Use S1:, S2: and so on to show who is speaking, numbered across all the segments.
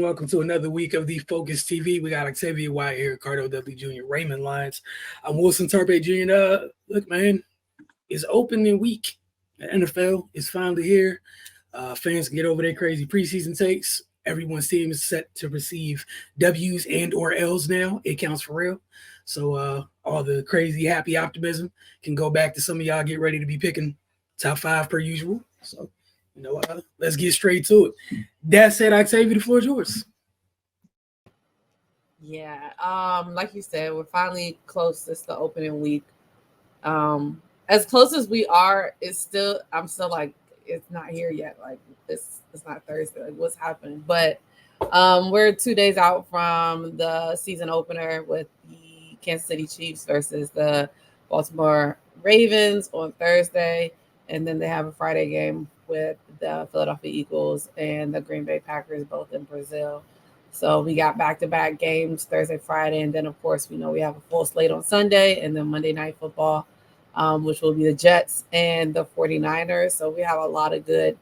S1: welcome to another week of the Focus TV. We got Octavia White here, Cardo W. Jr., Raymond Lyons. I'm Wilson Turpay Jr. Look, man, it's opening week. The NFL is finally here. Fans can get over their crazy preseason takes. Everyone's team is set to receive W's and or L's now. It counts for real. So all the crazy, happy optimism can go back to some of y'all get ready to be picking top five per usual. So, let's get straight to it. That said, Octavia, the floor is yours.
S2: Yeah, like you said, we're finally close. It's the opening week. As close as we are, I'm still like, it's not here yet. Like it's not Thursday. Like what's happening? But we're 2 days out from the season opener with the Kansas City Chiefs versus the Baltimore Ravens on Thursday, and then they have a Friday game with the Philadelphia Eagles and the Green Bay Packers, both in Brazil. So we got back-to-back games Thursday, Friday, and then of course we have a full slate on Sunday, and then Monday Night Football, which will be the Jets and the 49ers. So we have a lot of good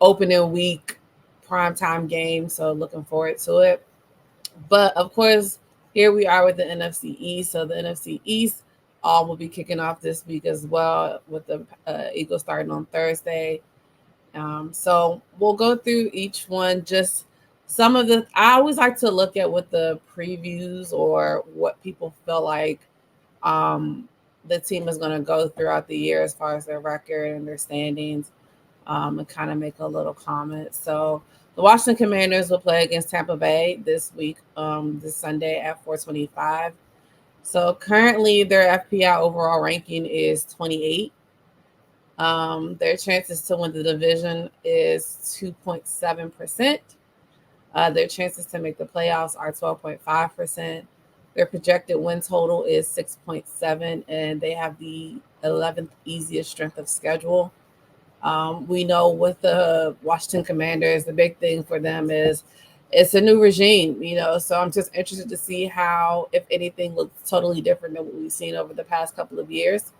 S2: opening week primetime games. So looking forward to it. But of course, here we are with the NFC East. So the NFC East will be kicking off this week as well, with the Eagles starting on Thursday. So we'll go through each one. Just some of I always like to look at what the previews or what people feel like the team is going to go throughout the year as far as their record and their standings, and kind of make a little comment. So the Washington Commanders will play against Tampa Bay this week, this Sunday at 4:25. So currently their FPI overall ranking is 28. Their chances to win the division is 2.7%. Their chances to make the playoffs are 12.5%. Their projected win total is 6.7, and they have the 11th easiest strength of schedule. We know with the Washington Commanders, the big thing for them is it's a new regime, so I'm just interested to see how, if anything, looks totally different than what we've seen over the past couple of years.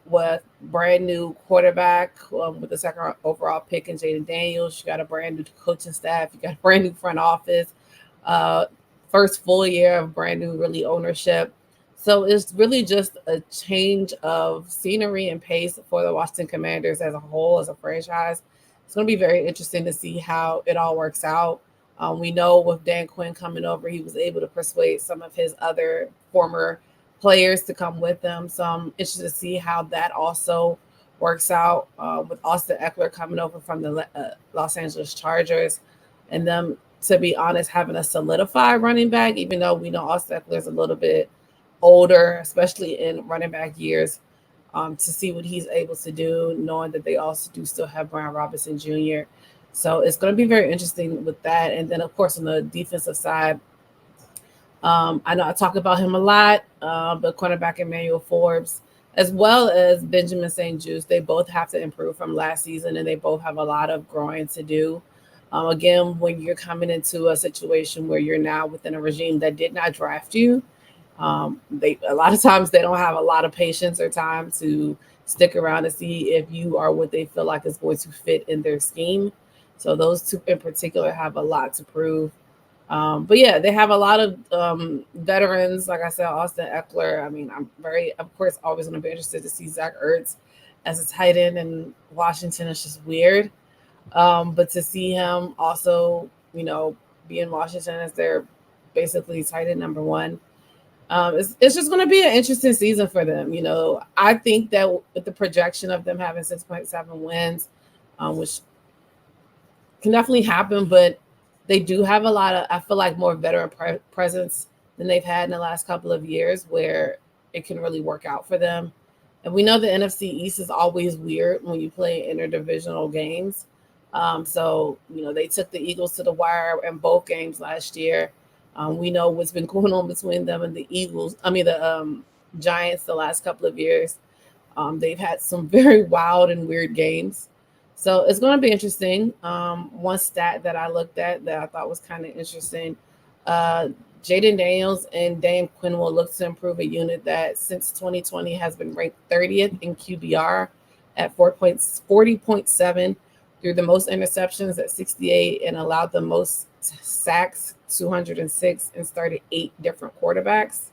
S2: With brand new quarterback, with the second overall pick in Jaden Daniels, you got a brand new coaching staff, you got a brand new front office, first full year of brand new really ownership. So it's really just a change of scenery and pace for the Washington Commanders as a whole, as a franchise. It's going to be very interesting to see how it all works out. We know with Dan Quinn coming over, he was able to persuade some of his other former players to come with them. So I'm interested to see how that also works out, with Austin Eckler coming over from the Los Angeles Chargers, and them, to be honest, having a solidified running back, even though we know Austin Eckler is a little bit older, especially in running back years, to see what he's able to do, knowing that they also do still have Brian Robinson Jr. So it's going to be very interesting with that. And then, of course, on the defensive side, I know I talk about him a lot, but cornerback Emmanuel Forbes, as well as Benjamin St-Juste, they both have to improve from last season, and they both have a lot of growing to do. Again, when you're coming into a situation where you're now within a regime that did not draft you, a lot of times they don't have a lot of patience or time to stick around to see if you are what they feel like is going to fit in their scheme. So those two in particular have a lot to prove. But yeah, they have a lot of veterans. Like I said, Austin Eckler. I mean, I'm of course, always going to be interested to see Zach Ertz as a tight end in Washington. It's just weird. But to see him also, be in Washington as their basically tight end number one, it's just going to be an interesting season for them. I think that with the projection of them having 6.7 wins, which can definitely happen, but they do have a lot of, I feel like, more veteran presence than they've had in the last couple of years, where it can really work out for them. And we know the NFC East is always weird when you play interdivisional games. So, they took the Eagles to the wire in both games last year. We know what's been going on between them and the Giants the last couple of years. They've had some very wild and weird games. So it's going to be interesting. One stat that I looked at that I thought was kind of interesting, Jaden Daniels and Dane Quinn will look to improve a unit that since 2020 has been ranked 30th in QBR at 40.7, through the most interceptions at 68, and allowed the most sacks, 206, and started 8 different quarterbacks.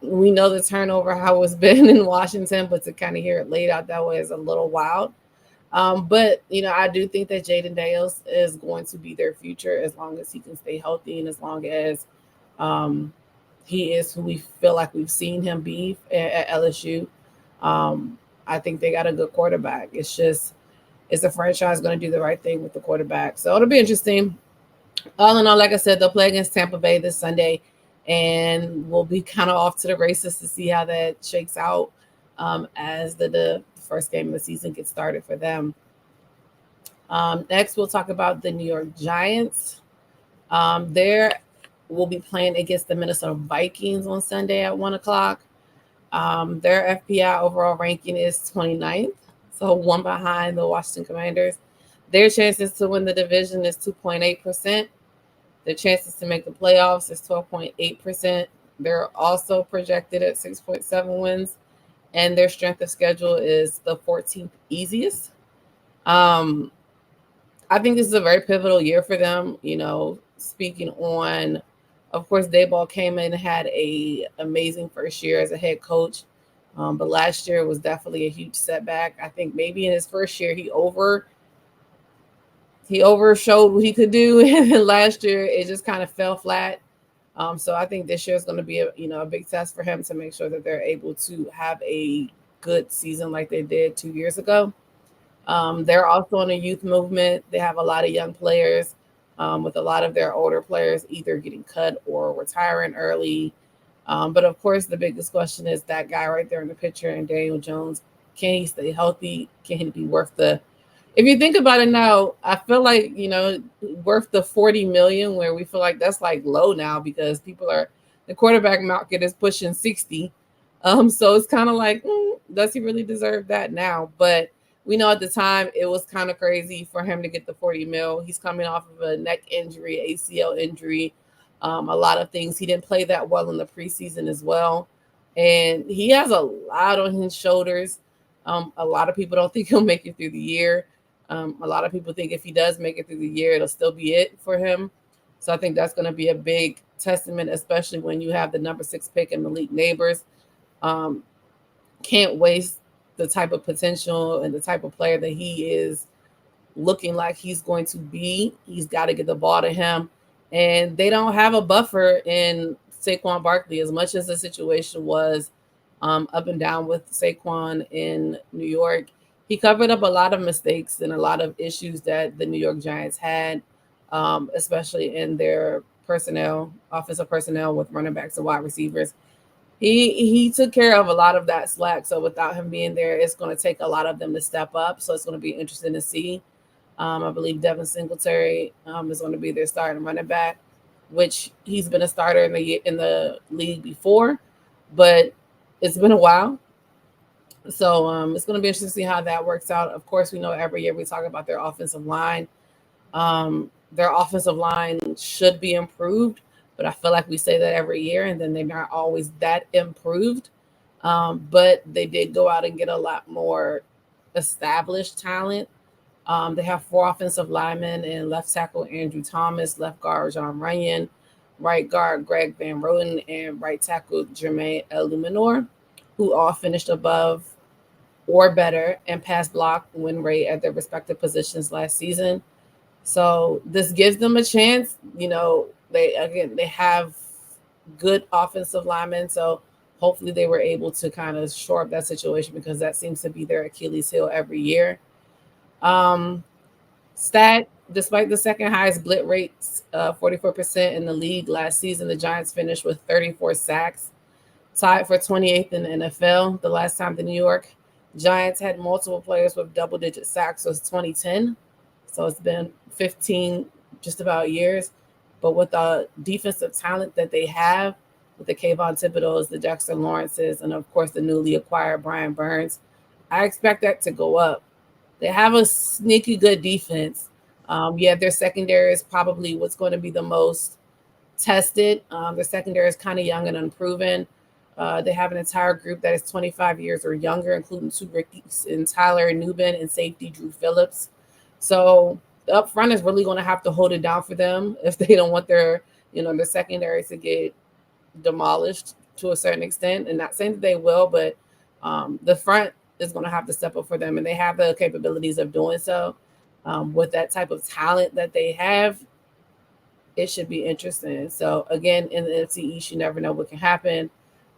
S2: We know the turnover, how it's been in Washington, but to kind of hear it laid out that way is a little wild. But, I do think that Jaden Daniels is going to be their future as long as he can stay healthy and as long as he is who we feel like we've seen him be at LSU. I think they got a good quarterback. It's just, is the franchise going to do the right thing with the quarterback? So it'll be interesting. All in all, like I said, they'll play against Tampa Bay this Sunday, and we'll be kind of off to the races to see how that shakes out as the first game of the season gets started for them. Next, we'll talk about the New York Giants. They will be playing against the Minnesota Vikings on Sunday at 1 o'clock. Their FPI overall ranking is 29th, so one behind the Washington Commanders. Their chances to win the division is 2.8%. Their chances to make the playoffs is 12.8%. They're also projected at 6.7 wins, and their strength of schedule is the 14th easiest. I think this is a very pivotal year for them. Speaking on, of course, Dayball came in and had a amazing first year as a head coach, but last year was definitely a huge setback. I think maybe in his first year he overshowed what he could do, and then last year it just kind of fell flat. So I think this year is going to be a big test for him to make sure that they're able to have a good season like they did 2 years ago. They're also in a youth movement. They have a lot of young players, with a lot of their older players either getting cut or retiring early. But of course, the biggest question is that guy right there in the picture, and Daniel Jones. Can he stay healthy? Can he be worth the? If you think about it now, I feel like, worth the 40 million, where we feel like that's like low now because the quarterback market is pushing 60. So it's kind of like, does he really deserve that now? But we know at the time it was kind of crazy for him to get the 40 mil. He's coming off of a neck injury, ACL injury, a lot of things. He didn't play that well in the preseason as well. And he has a lot on his shoulders. A lot of people don't think he'll make it through the year. A lot of people think if he does make it through the year, it'll still be it for him. So I think that's going to be a big testament, especially when you have the number 6 pick in Malik Neighbors. Can't waste the type of potential and the type of player that he is looking like he's going to be. He's got to get the ball to him. And they don't have a buffer in Saquon Barkley, as much as the situation was up and down with Saquon in New York. He covered up a lot of mistakes and a lot of issues that the New York Giants had, especially in their offensive personnel with running backs and wide receivers. He took care of a lot of that slack. So without him being there, it's going to take a lot of them to step up. So it's going to be interesting to see. I believe Devin Singletary is going to be their starting running back, which he's been a starter in the league before, but it's been a while. So it's going to be interesting to see how that works out. Of course, we know every year we talk about their offensive line. Their offensive line should be improved, but I feel like we say that every year, and then they're not always that improved. But they did go out and get a lot more established talent. They have 4 offensive linemen, and left tackle Andrew Thomas, left guard John Runyon, right guard Greg Van Roten, and right tackle Jermaine Eluminor, who all finished above or better and pass block win rate at their respective positions last season. So this gives them a chance. They have good offensive linemen. So hopefully they were able to kind of shore up that situation, because that seems to be their Achilles heel every year. Despite the second highest blitz rates, 44% in the league last season, the Giants finished with 34 sacks, tied for 28th in the NFL. The last time the New York Giants had multiple players with double-digit sacks was 2010. So it's been 15 just about years. But with the defensive talent that they have, with the Kayvon Thibodeaux, the Dexter Lawrences, and of course the newly acquired Brian Burns, I expect that to go up. They have a sneaky good defense. Their secondary is probably what's going to be the most tested. Their secondary is kind of young and unproven. They have an entire group that is 25 years or younger, including 2 rookies in Tyler Nubin and safety Drew Phillips. So up front is really going to have to hold it down for them if they don't want their, their secondary to get demolished to a certain extent. And not saying that they will, but the front is going to have to step up for them, and they have the capabilities of doing so. With that type of talent that they have, it should be interesting. So again, in the NFC East, you never know what can happen.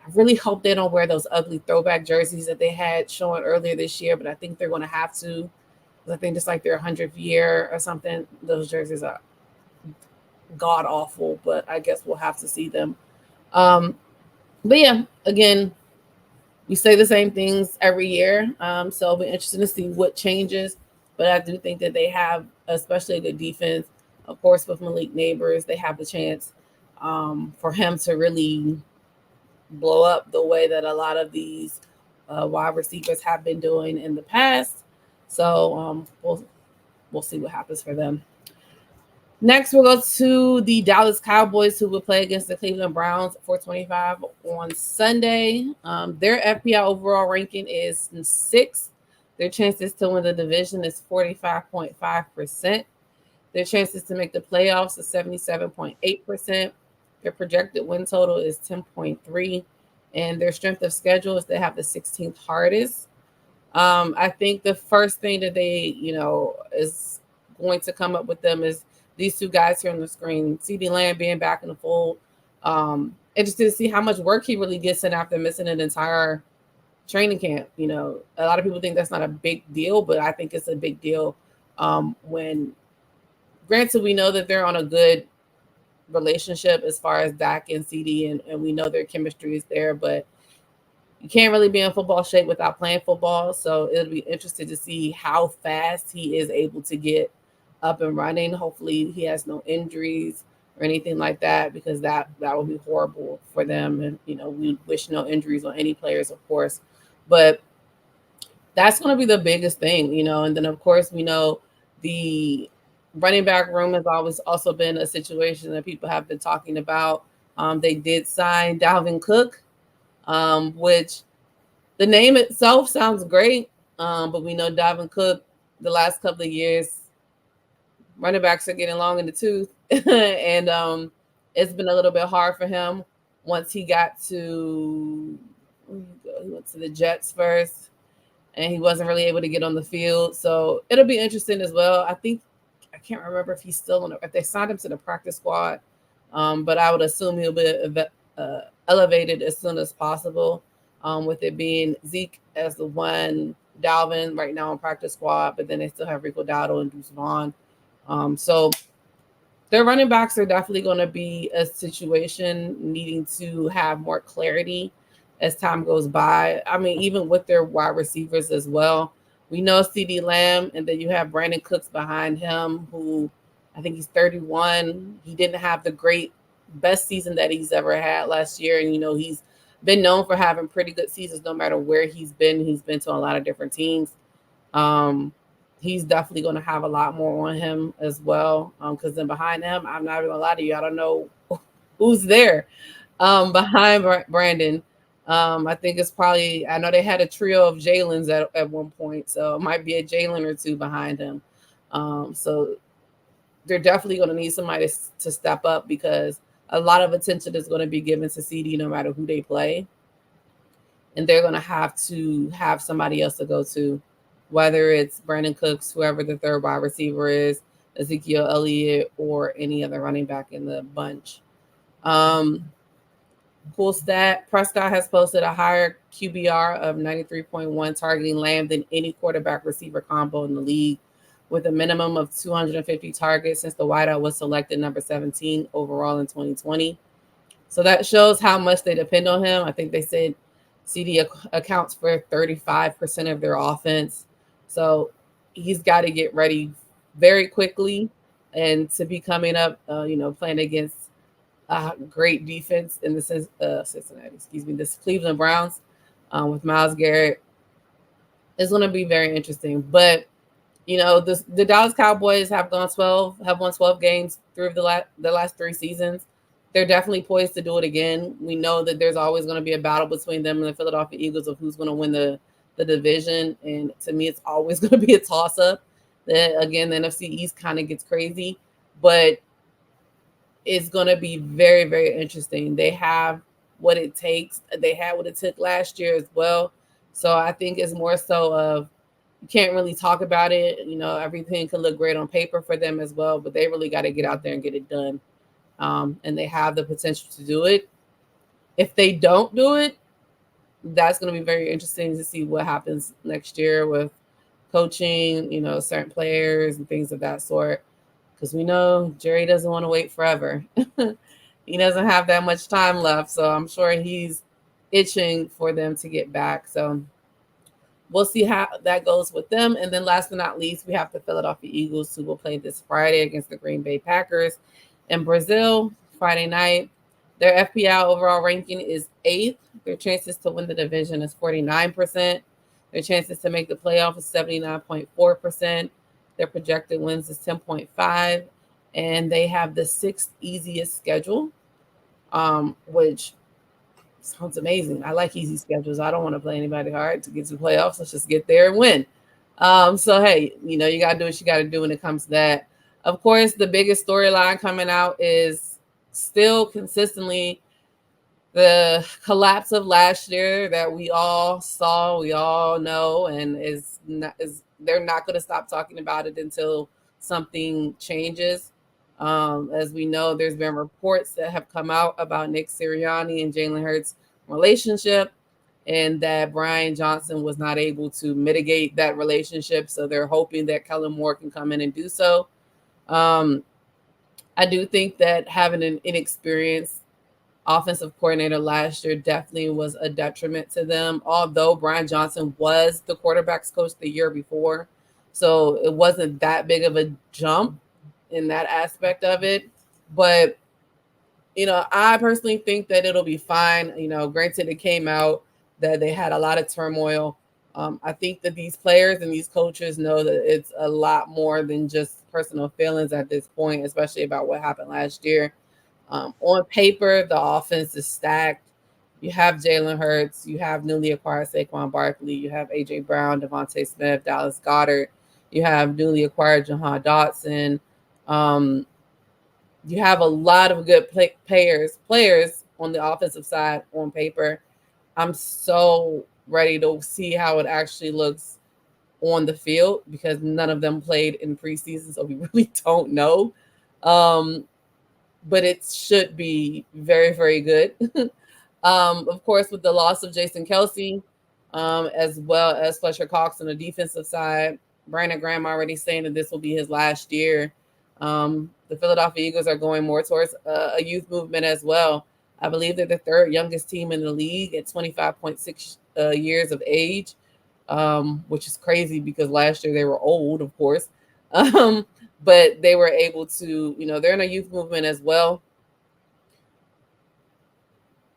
S2: I really hope they don't wear those ugly throwback jerseys that they had showing earlier this year, but I think they're going to have to. I think it's like their 100th year or something. Those jerseys are god awful, but I guess we'll have to see them. But yeah, again, we say the same things every year. So it'll be interesting to see what changes. But I do think that they have, especially a good defense. Of course, with Malik Neighbors, they have the chance for him to really blow up the way that a lot of these wide receivers have been doing in the past. So we'll see what happens for them. Next, we'll go to the Dallas Cowboys, who will play against the Cleveland Browns 425 on Sunday. Their FPI overall ranking is 6th. Their chances to win the division is 45.5%. Their chances to make the playoffs is 77.8%. Their projected win total is 10.3. And their strength of schedule is they have the 16th hardest. I think the first thing that they, is going to come up with them is these two guys here on the screen, CeeDee Lamb being back in the fold. Interested to see how much work he really gets in after missing an entire training camp. A lot of people think that's not a big deal, but I think it's a big deal when, granted, we know that they're on a good relationship as far as Dak and CD, and we know their chemistry is there, but you can't really be in football shape without playing football. So it'll be interesting to see how fast he is able to get up and running. Hopefully he has no injuries or anything like that, because that would be horrible for them. And, we wish no injuries on any players, of course, but that's going to be the biggest thing, and then of course we know the running back room has always also been a situation that people have been talking about. They did sign Dalvin Cook, which the name itself sounds great. But we know Dalvin Cook, the last couple of years, running backs are getting long in the tooth. And it's been a little bit hard for him once he got to, he went to the Jets first, and he wasn't really able to get on the field. So it'll be interesting as well. I can't remember if he's still if they signed him to the practice squad, but I would assume he'll be elevated as soon as possible, with it being Zeke as the one, Dalvin right now on practice squad, but then they still have Rico Dowdle and Deuce Vaughn. So their running backs are definitely going to be a situation needing to have more clarity as time goes by. I mean, even with their wide receivers as well. We know CeeDee Lamb, and then you have Brandon Cooks behind him, who I think he's 31. He didn't have the best season that he's ever had last year. And, he's been known for having pretty good seasons no matter where he's been. He's been to a lot of different teams. He's definitely going to have a lot more on him as well. Because then behind him, I'm not even going to lie to you, I don't know who's there behind Brandon. I think it's probably, I know they had a trio of Jalen's at one point, so it might be a Jalen or two behind him. So they're definitely going to need somebody to step up, because a lot of attention is going to be given to CD no matter who they play. And they're going to have somebody else to go to, whether it's Brandon Cooks, whoever the third wide receiver is, Ezekiel Elliott, or any other running back in the bunch. Cool stat, Prescott has posted a higher QBR of 93.1 targeting Lamb than any quarterback receiver combo in the league, with a minimum of 250 targets since the wideout was selected number 17 overall in 2020. So that shows how much they depend on him. I think they said CD accounts for 35% of their offense. So he's got to get ready very quickly, and to be coming up, playing against a great defense in this Cleveland Browns with Myles Garrett is going to be very interesting. But the Dallas Cowboys have won 12 games through the last 3 seasons. They're definitely poised to do it again. We know that there's always going to be a battle between them and the Philadelphia Eagles of who's going to win the division, and to me, it's always going to be a toss-up. Again, the NFC East kind of gets crazy, but it's going to be very, very interesting. They have what it takes. They had what it took last year as well. So I think it's more so of you can't really talk about it. Everything can look great on paper for them as well, but they really got to get out there and get it done. And they have the potential to do it. If they don't do it, that's going to be very interesting to see what happens next year with coaching, certain players and things of that sort. Because we know Jerry doesn't want to wait forever. He doesn't have that much time left. So I'm sure he's itching for them to get back. So we'll see how that goes with them. And then last but not least, we have the Philadelphia Eagles, who will play this Friday against the Green Bay Packers in Brazil, Friday night. Their FPI overall ranking is 8th. Their chances to win the division is 49%. Their chances to make the playoff is 79.4%. Their projected wins is 10.5. And they have the 6th easiest schedule, which sounds amazing. I like easy schedules. I don't want to play anybody hard to get to the playoffs. Let's just get there and win. So, hey, you got to do what you got to do when it comes to that. Of course, the biggest storyline coming out is still consistently the collapse of last year that we all saw, we all know, and they're not going to stop talking about it until something changes. As we know, there's been reports that have come out about Nick Sirianni and Jalen Hurts' relationship, and that Brian Johnson was not able to mitigate that relationship. So they're hoping that Kellen Moore can come in and do so. I do think that having an inexperienced offensive coordinator last year definitely was a detriment to them, although Brian Johnson was the quarterback's coach the year before. So it wasn't that big of a jump in that aspect of it. But, I personally think that it'll be fine. Granted, it came out that they had a lot of turmoil. I think that these players and these coaches know that it's a lot more than just personal feelings at this point, especially about what happened last year. On paper, the offense is stacked. You have Jalen Hurts. You have newly acquired Saquon Barkley. You have A.J. Brown, Devontae Smith, Dallas Goedert. You have newly acquired Jahan Dotson. You have a lot of good players on the offensive side on paper. I'm so ready to see how it actually looks on the field because none of them played in preseason, so we really don't know. But it should be very, very good. Of course, with the loss of Jason Kelce, as well as Fletcher Cox on the defensive side, Brandon Graham already saying that this will be his last year. The Philadelphia Eagles are going more towards a youth movement as well. I believe they're the 3rd youngest team in the league at 25.6 years of age, which is crazy because last year they were old, of course. But they were able to, they're in a youth movement as well.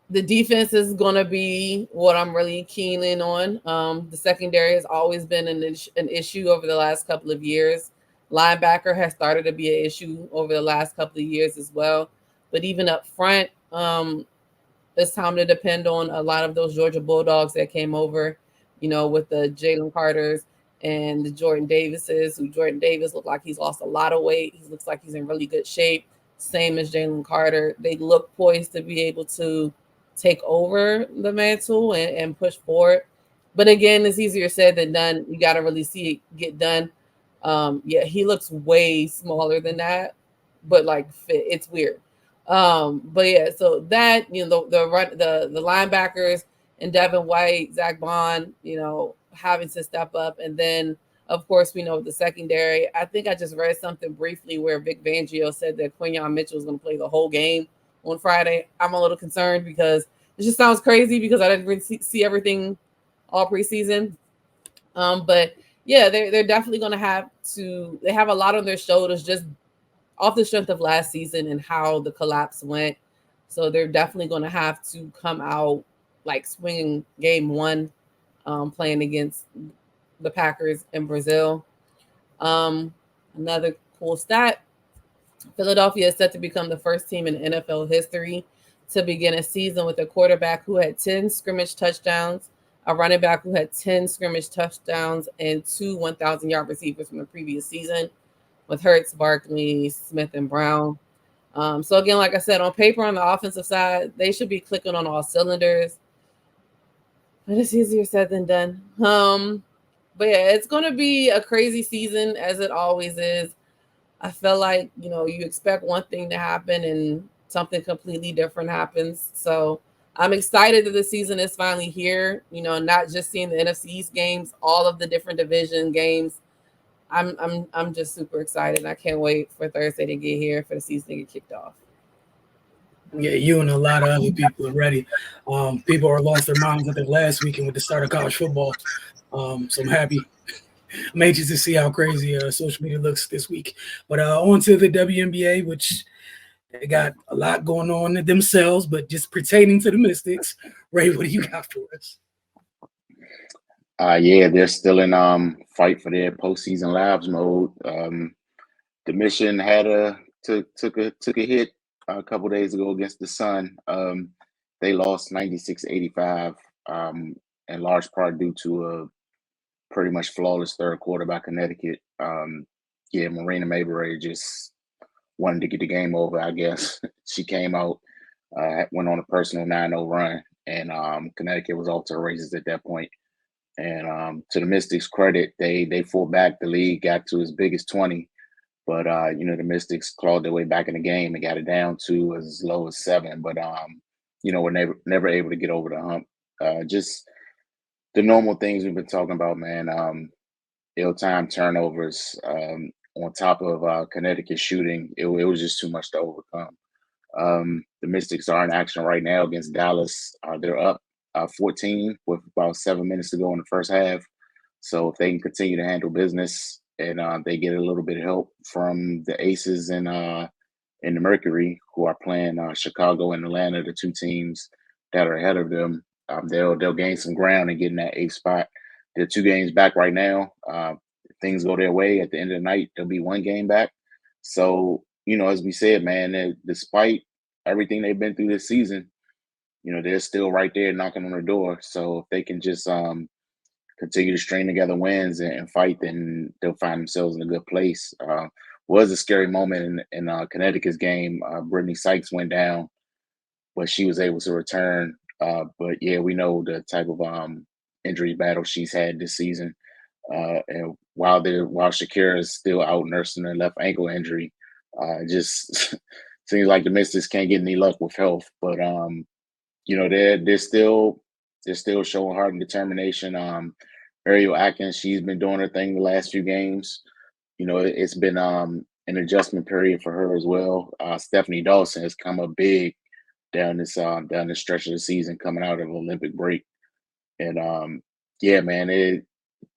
S2: The defense is going to be what I'm really keen in on. The secondary has always been an issue over the last couple of years. Linebacker has started to be an issue over the last couple of years as well. But even up front, it's time to depend on a lot of those Georgia Bulldogs that came over, with the Jalen Carters and the Jordan Davises, who Jordan Davis looked like he's lost a lot of weight. He looks like he's in really good shape. Same as Jalen Carter. They look poised to be able to take over the mantle and push forward. But again, it's easier said than done. You got to really see it get done. He looks way smaller than that, but fit. It's weird. But yeah, so that, the linebackers and Devin White, Zach Bond, having to step up. And then, of course, we know the secondary. I think I just read something briefly where Vic Fangio said that Quinyon Mitchell is going to play the whole game on Friday. I'm a little concerned because it just sounds crazy because I didn't really see everything all preseason. But yeah, they're definitely going to have to. They have a lot on their shoulders just off the strength of last season and how the collapse went. So they're definitely going to have to come out swinging game 1, playing against the Packers in Brazil. Another cool stat: Philadelphia is set to become the first team in NFL history to begin a season with a quarterback who had 10 scrimmage touchdowns, a running back who had 10 scrimmage touchdowns and 2 1,000-yard receivers from the previous season with Hurts, Barkley, Smith, and Brown. So again, like I said, on paper on the offensive side, they should be clicking on all cylinders. But it's easier said than done. But yeah, it's going to be a crazy season as it always is. I feel like, you expect one thing to happen and something completely different happens. So I'm excited that the season is finally here, not just seeing the NFC East games, all of the different division games. I'm just super excited. I can't wait for Thursday to get here, for the season to get kicked off.
S1: Yeah, you and a lot of other people are ready. People are lost their minds, I think, last weekend with the start of college football. So I'm happy. I'm anxious to see how crazy social media looks this week. But on to the WNBA, which they got a lot going on themselves, but just pertaining to the Mystics. Ray, what do you got for us?
S3: Yeah, they're still in fight for their postseason labs mode. The mission took a hit a couple days ago against the Sun. They lost 96-85, in large part due to a pretty much flawless third quarter by Connecticut. Marina Mabury just wanted to get the game over, I guess. She came out, went on a personal 9-0 run, and Connecticut was off to the races at that point. And to the Mystics' credit, they fought back. The lead got to as big as 20. But, the Mystics clawed their way back in the game and got it down to as low as 7. But, we're never able to get over the hump. Just the normal things we've been talking about, man. Ill-timed turnovers on top of Connecticut shooting. It was just too much to overcome. The Mystics are in action right now against Dallas. They're up 14 with about 7 minutes to go in the first half. So if they can continue to handle business and they get a little bit of help from the Aces and the Mercury, who are playing Chicago and Atlanta, the two teams that are ahead of them, they'll gain some ground and get in that 8th spot. They're 2 games back right now. If things go their way at the end of the night, they'll be 1 game back. So, as we said, man, despite everything they've been through this season, they're still right there knocking on the door. So if they can just continue to string together wins and fight, then they'll find themselves in a good place. Was a scary moment in Connecticut's game. Brittany Sykes went down, but she was able to return. But yeah, we know the type of injury battle she's had this season. And while Shakira is still out nursing her left ankle injury, it just seems like the Mystics can't get any luck with health. But they're still showing heart and determination. Ariel Atkins, she's been doing her thing the last few games. It's been an adjustment period for her as well. Stephanie Dawson has come up big down this stretch of the season, coming out of the Olympic break. And yeah, man,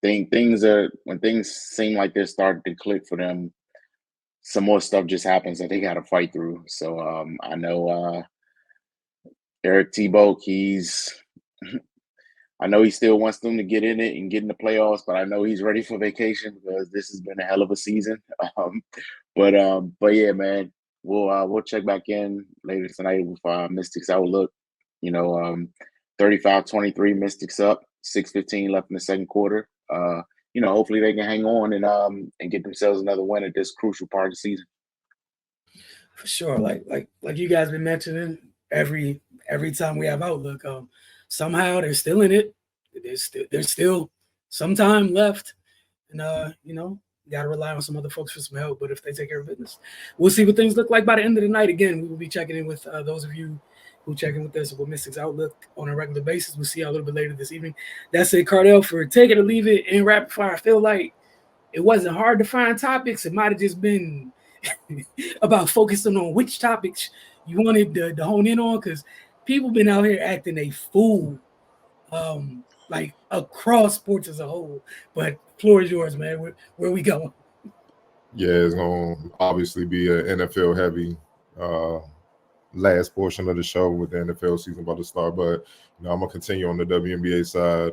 S3: when things seem like they're starting to click for them, some more stuff just happens that they got to fight through. So I know Eric Thibault, I know he still wants them to get in it and get in the playoffs, but I know he's ready for vacation because this has been a hell of a season. But yeah, man, we'll check back in later tonight with Mystics Outlook. 35-23 Mystics up, 6:15 left in the second quarter. Hopefully they can hang on and get themselves another win at this crucial part of the season.
S1: For sure, like you guys been mentioning, every time we have Outlook, somehow they're still in it. There's still some time left, and you got to rely on some other folks for some help. But if they take care of business, we'll see what things look like by the end of the night. Again, we will be checking in with those of you who check in with us with Mystics Outlook on a regular basis. We'll see you a little bit later this evening. That's it, Cardell, for Take It or Leave It in Rapid Fire. I feel like it wasn't hard to find topics. It might have just been about focusing on which topics you wanted to hone in on, because people been out here acting a fool, like across sports as a whole. But floor is yours, man. Where we going?
S4: Yeah, it's going to obviously be an NFL heavy last portion of the show with the NFL season about to start. But I'm going to continue on the WNBA side,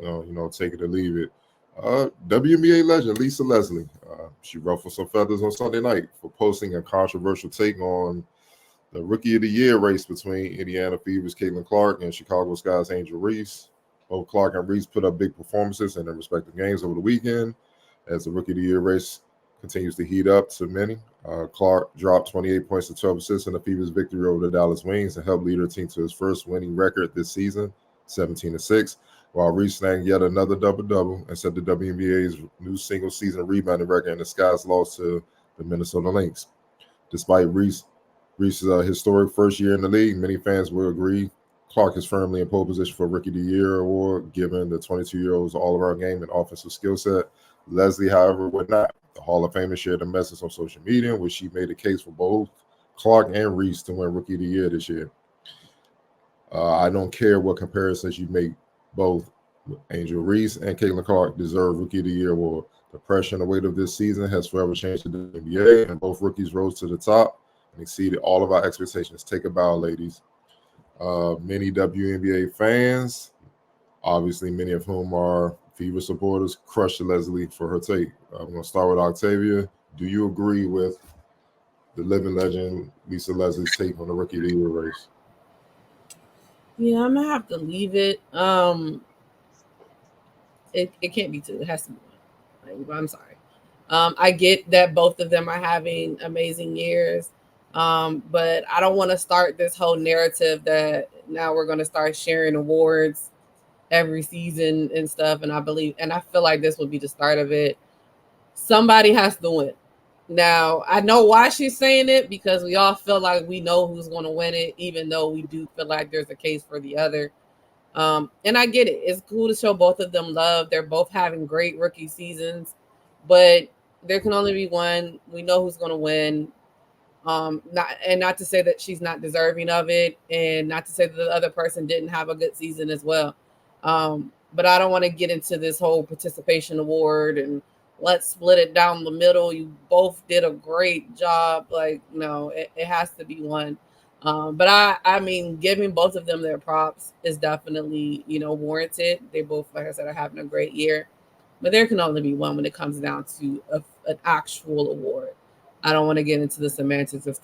S4: take it or leave it. WNBA legend Lisa Leslie, she ruffled some feathers on Sunday night for posting a controversial take on the Rookie of the Year race between Indiana Fever's Caitlin Clark and Chicago Sky's Angel Reese. Both Clark and Reese put up big performances in their respective games over the weekend as the Rookie of the Year race continues to heat up to many. Clark dropped 28 points to 12 assists in the Fever's victory over the Dallas Wings and helped lead her team to its first winning record this season, 17-6, while Reese snagged yet another double-double and set the WNBA's new single-season rebounding record in the Sky's loss to the Minnesota Lynx. Despite Reese's historic first year in the league, many fans will agree Clark is firmly in pole position for Rookie of the Year award, given the 22-year-old's all-around game and offensive skill set. Leslie, however, would not. The Hall of Famer shared a message on social media in which she made a case for both Clark and Reese to win Rookie of the Year this year. I don't care what comparisons you make. Both Angel Reese and Caitlin Clark deserve Rookie of the Year award. The pressure and the weight of this season has forever changed the NBA, and both rookies rose to the top and exceeded all of our expectations. Take a bow, ladies. Many WNBA fans, obviously many of whom are Fever supporters, crushed Leslie for her take. I'm going to start with Octavia. Do you agree with the living legend Lisa Leslie's take on the Rookie of the Year race?
S2: Yeah, I'm gonna have to leave it. It can't be two. It has to be one. Like, I'm sorry. I get that both of them are having amazing years, but I don't want to start this whole narrative that now we're going to start sharing awards every season and stuff. And I feel like this will be the start of it. Somebody has to win. Now, I know why she's saying it, because we all feel like we know who's going to win it, even though we do feel like there's a case for the other. And I get it. It's cool to show both of them love. They're both having great rookie seasons, but there can only be one. We know who's going to win. Not to say that she's not deserving of it, and not to say that the other person didn't have a good season as well. But I don't want to get into this whole participation award and let's split it down the middle. You both did a great job. Like, no, it has to be one. But I mean, giving both of them their props is definitely, warranted. They both, like I said, are having a great year. But there can only be one when it comes down to an actual award. I don't want to get into the semantics of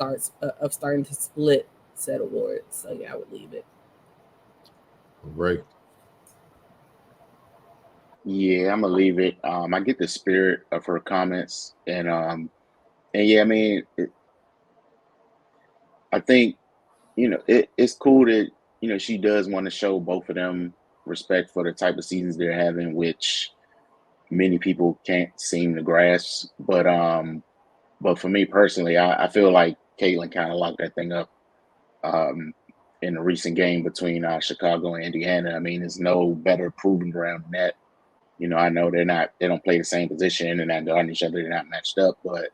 S2: starting to split said awards. So yeah, I would leave it.
S4: Right.
S3: Yeah, I'm gonna leave it. I get the spirit of her comments, and yeah, I mean, I think it's cool that she does want to show both of them respect for the type of seasons they're having, which many people can't seem to grasp. But for me personally, I feel like Caitlin kind of locked that thing up in the recent game between Chicago and Indiana. I mean, there's no better proving ground than that. I know they don't play the same position and they're on each other, they're not matched up, but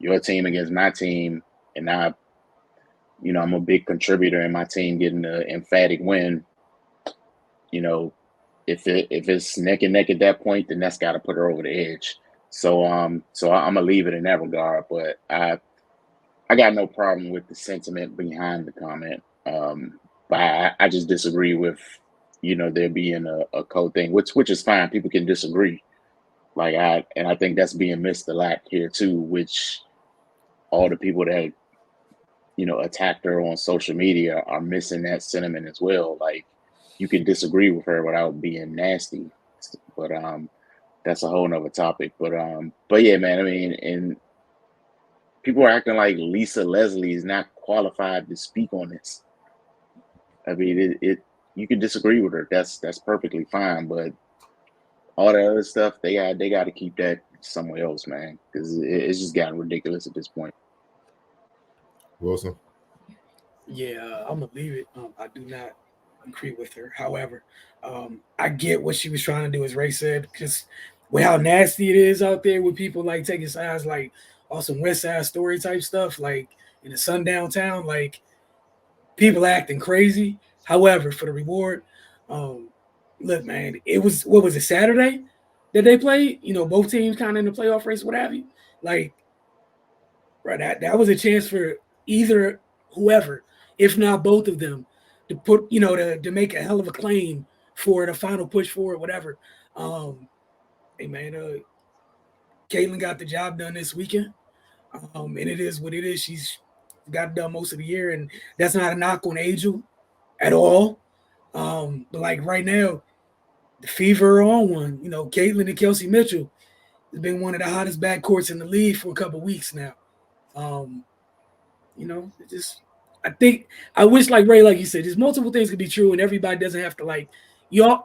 S3: your team against my team, and I'm a big contributor in my team getting the emphatic win. If it's neck and neck at that point, then that's got to put her over the edge. So I'm gonna leave it in that regard, but I got no problem with the sentiment behind the comment. But I just disagree with there being a code thing, which is fine. People can disagree. I think that's being missed a lot here too, which all the people that attacked her on social media are missing that sentiment as well. Like, you can disagree with her without being nasty, but that's a whole nother topic. But yeah, man, I mean, and people are acting like Lisa Leslie is not qualified to speak on this. I mean, you can disagree with her. That's perfectly fine. But all that other stuff, they got to keep that somewhere else, man, because it's just gotten ridiculous at this point.
S4: Wilson?
S1: Yeah, I'm gonna leave it. I do not agree with her. However, I get what she was trying to do, as Ray said, because with how nasty it is out there with people like taking sides, like on some West Side Story type stuff, like in a sundown town, like people acting crazy. However, for the reward, look, man, it was, what was it, Saturday that they played? Both teams kind of in the playoff race, what have you. Like, right, that was a chance for either whoever, if not both of them, to put, to make a hell of a claim for the final push forward, whatever. Hey man, Caitlin got the job done this weekend, and it is what it is. She's got it done most of the year, and that's not a knock on Angel at all. But like right now, the Fever are on one. You know, Caitlin and Kelsey Mitchell has been one of the hottest backcourts in the league for a couple weeks now. You know, it just I think I wish, like Ray, like you said, there's multiple things could be true, and everybody doesn't have to like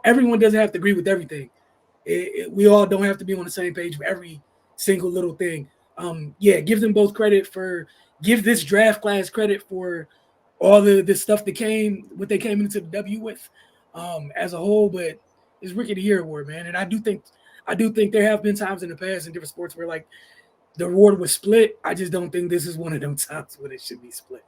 S1: everyone doesn't have to agree with everything. We all don't have to be on the same page for every single little thing. Yeah, give them both credit for give this draft class credit for all the stuff that what they came into the W with as a whole, but it's Rookie of the Year award, man. And I do think there have been times in the past in different sports where like the award was split. I just don't think this is one of them times when it should be split.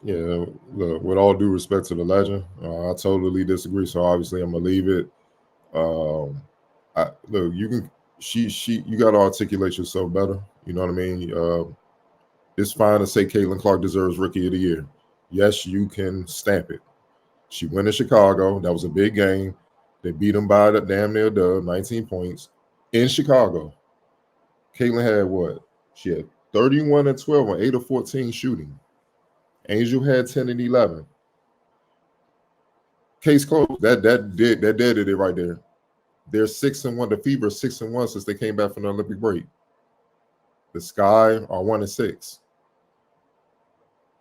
S4: Yeah, look, with all due respect to the legend, I totally disagree. So obviously, I'm gonna leave it. Look, you can you got to articulate yourself better. You know what I mean? It's fine to say Caitlin Clark deserves Rookie of the Year. Yes, you can stamp it. She went in Chicago. That was a big game. They beat them by the damn near dub, 19 points in Chicago. Caitlin had what? She had 31 and 12 on 8 of 14 shooting. Angel had 10 and 11. Case closed. That did it right there. They're 6-1. The Fever 6-1 since they came back from the Olympic break. The Sky are 1-6.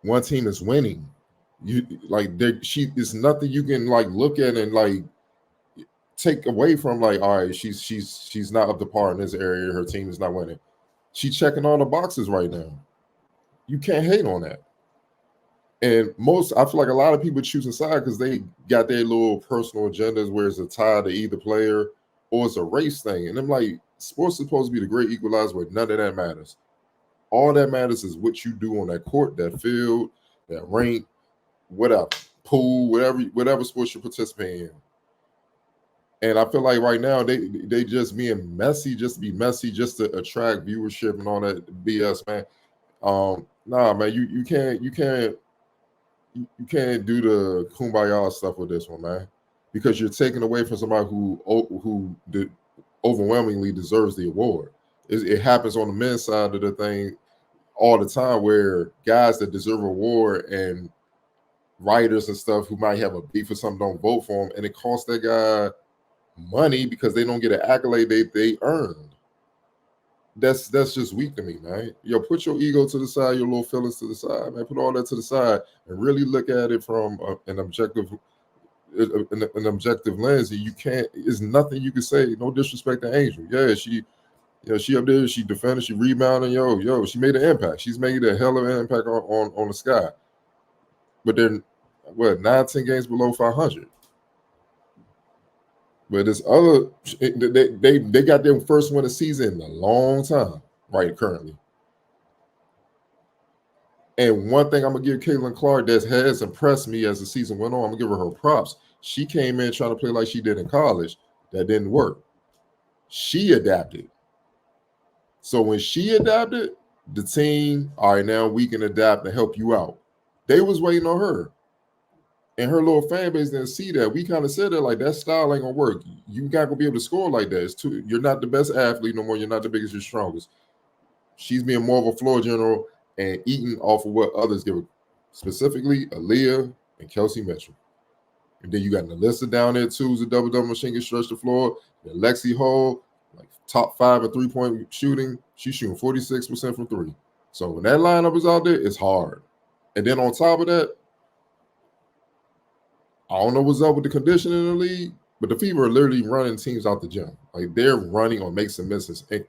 S4: One team is winning. It's nothing you can like look at and like take away from like, all right, she's not up to par in this area. Her team is not winning. She's checking all the boxes right now. You can't hate on that. And I feel like a lot of people choose a side because they got their little personal agendas where it's a tie to either player or it's a race thing. And I'm like, sports is supposed to be the great equalizer, but none of that matters. All that matters is what you do on that court, that field, that rink, whatever, pool, whatever sports you're participating in. And I feel like right now they just being messy, just to be messy, just to attract viewership and all that BS, man. Nah, man, you can't do the kumbaya stuff with this one, man, because you're taking away from somebody who overwhelmingly deserves the award. It happens on the men's side of the thing all the time, where guys that deserve an award and writers and stuff who might have a beef or something don't vote for him, and it costs that guy money because they don't get an accolade they earned. That's just weak to me, man. Yo, put your ego to the side, your little feelings to the side, man. Put all that to the side and really look at it from an objective lens. You can't. There's nothing you can say. No disrespect to Angel. Yeah, she up there. She defended. She rebounded. Yo, she made an impact. She's made a hell of an impact on the Sky. But they're 9-10 games below 500. But this other, they got their first win of the season in a long time, right, currently. And one thing I'm going to give Caitlin Clark that has impressed me as the season went on, I'm going to give her props. She came in trying to play like she did in college. That didn't work. She adapted. So when she adapted, the team, all right, now we can adapt and help you out. They was waiting on her. And her little fan base didn't see that. We kind of said that, like, that style ain't gonna work. You're not gonna be able to score like that. You're not the best athlete no more. You're not the biggest, you're strongest. She's being more of a floor general and eating off of what others give her, specifically Aaliyah and Kelsey Mitchell. And then you got Nalissa down there too, who's a double-double machine, can stretch the floor. And Lexi Hall, like top 5 in three-point shooting. She's shooting 46% from 3. So when that lineup is out there, it's hard. And then on top of that, I don't know what's up with the conditioning in the league, but the Fever are literally running teams out the gym. Like, they're running on makes and misses. And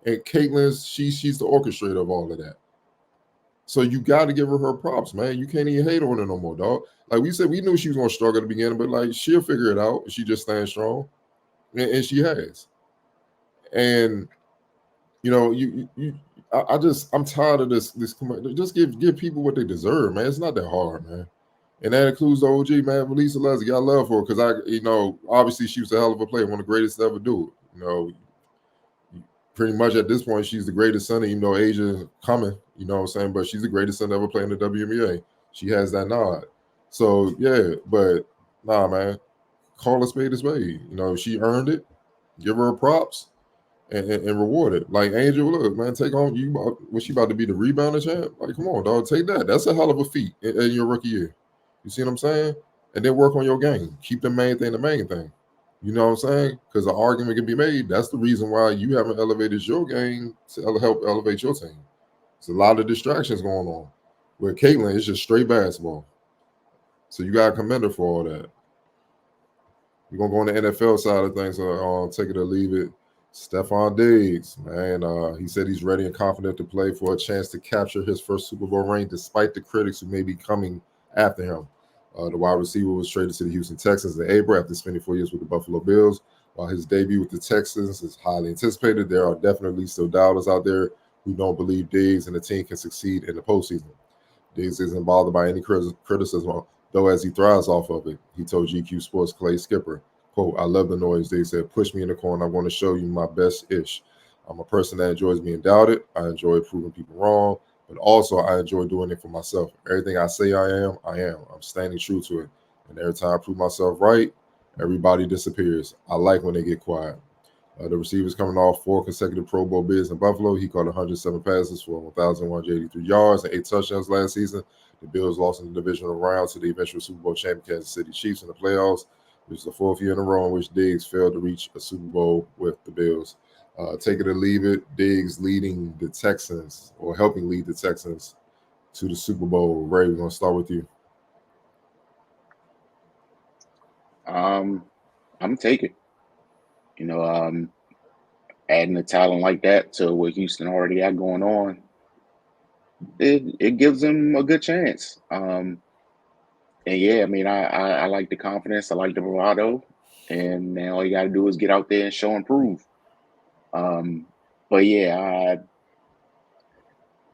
S4: Caitlin, she's the orchestrator of all of that. So you got to give her props, man. You can't even hate on her no more, dog. Like we said, we knew she was going to struggle at the beginning, but like she'll figure it out. She just stands strong, and she has. And you know, I'm tired of this. Just give people what they deserve, man. It's not that hard, man. And that includes the OG, man, Lisa Leslie. I love her because obviously she was a hell of a player, one of the greatest to ever do it. Pretty much at this point, she's the greatest center, even though Asia coming, you know what I'm saying? But she's the greatest center ever played in the WNBA. She has that nod. So, yeah, but nah, man, call a spade a spade. She earned it. Give her props and reward it. Like Angel, look, man, take on you. Was she about to be the rebounder champ? Like, come on, dog, take that. That's a hell of a feat in your rookie year. You see what I'm saying? and then work on your game. Keep the main thing the main thing. You know what I'm saying? Because an argument can be made. That's the reason why you haven't elevated your game to help elevate your team. There's a lot of distractions going on. With Caitlin, it's just straight basketball. So you got to commend her for all that. We're going to go on the NFL side of things. Take it or leave it. Stephon Diggs, man, he said he's ready and confident to play for a chance to capture his first Super Bowl ring despite the critics who may be coming after him. The wide receiver was traded to the Houston Texans in April after spending 4 years with the Buffalo Bills. While his debut with the Texans is highly anticipated, there are definitely still doubters out there who don't believe Diggs and the team can succeed in the postseason. Diggs isn't bothered by any criticism, though, as he thrives off of it. He told GQ Sports' Clay Skipper, quote, "I love the noise." Diggs said, "Push me in the corner. I want to show you my best ish. I'm a person that enjoys being doubted. I enjoy proving people wrong, but also I enjoy doing it for myself. Everything I say I am. I'm standing true to it. And every time I prove myself right, everybody disappears. I like when they get quiet." The receiver's coming off 4 consecutive Pro Bowl bids in Buffalo. He caught 107 passes for 1,183 yards and 8 touchdowns last season. The Bills lost in the divisional round to the eventual Super Bowl champion Kansas City Chiefs in the playoffs. This is the 4th year in a row in which Diggs failed to reach a Super Bowl with the Bills. Take it or leave it, Diggs leading the Texans or helping lead the Texans to the Super Bowl. Ray, we're going to start with you.
S3: I'm taking. Adding a talent like that to what Houston already had going on, it gives them a good chance. And yeah, I mean, I like the confidence, I like the bravado, and then all you got to do is get out there and show and prove. But yeah,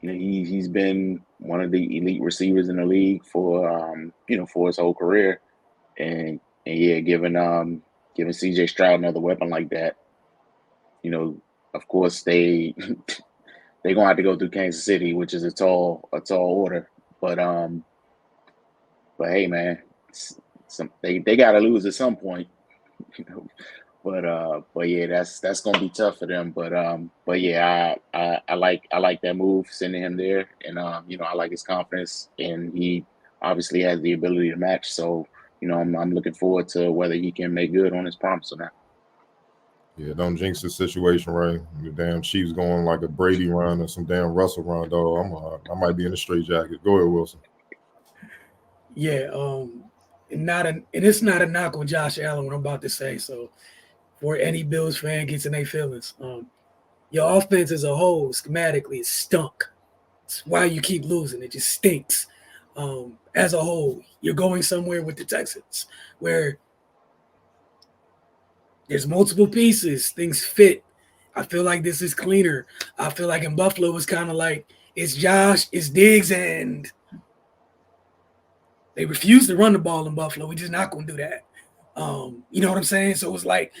S3: he's been one of the elite receivers in the league for for his whole career, and yeah, giving CJ Stroud another weapon like that, of course they're gonna have to go through Kansas City, which is a tall order. But hey, man, they got to lose at some point, But yeah, that's gonna be tough for them. But yeah, I like that move, sending him there, and I like his confidence, and he obviously has the ability to match. So I'm looking forward to whether he can make good on his promise or not.
S4: Yeah, don't jinx the situation, right? The damn Chiefs going like a Brady run or some damn Russell run, though. I might be in a straight jacket. Go ahead, Wilson.
S1: Yeah, and it's not a knock on Josh Allen, what I'm about to say. So for any Bills fan gets in their feelings, your offense as a whole, schematically, is stunk. It's why you keep losing. It just stinks. As a whole, you're going somewhere with the Texans where there's multiple pieces, things fit. I feel like this is cleaner. I feel like in Buffalo it was kind of like it's Josh, it's Diggs, and they refuse to run the ball in Buffalo. We're just not going to do that. You know what I'm saying? So it's like,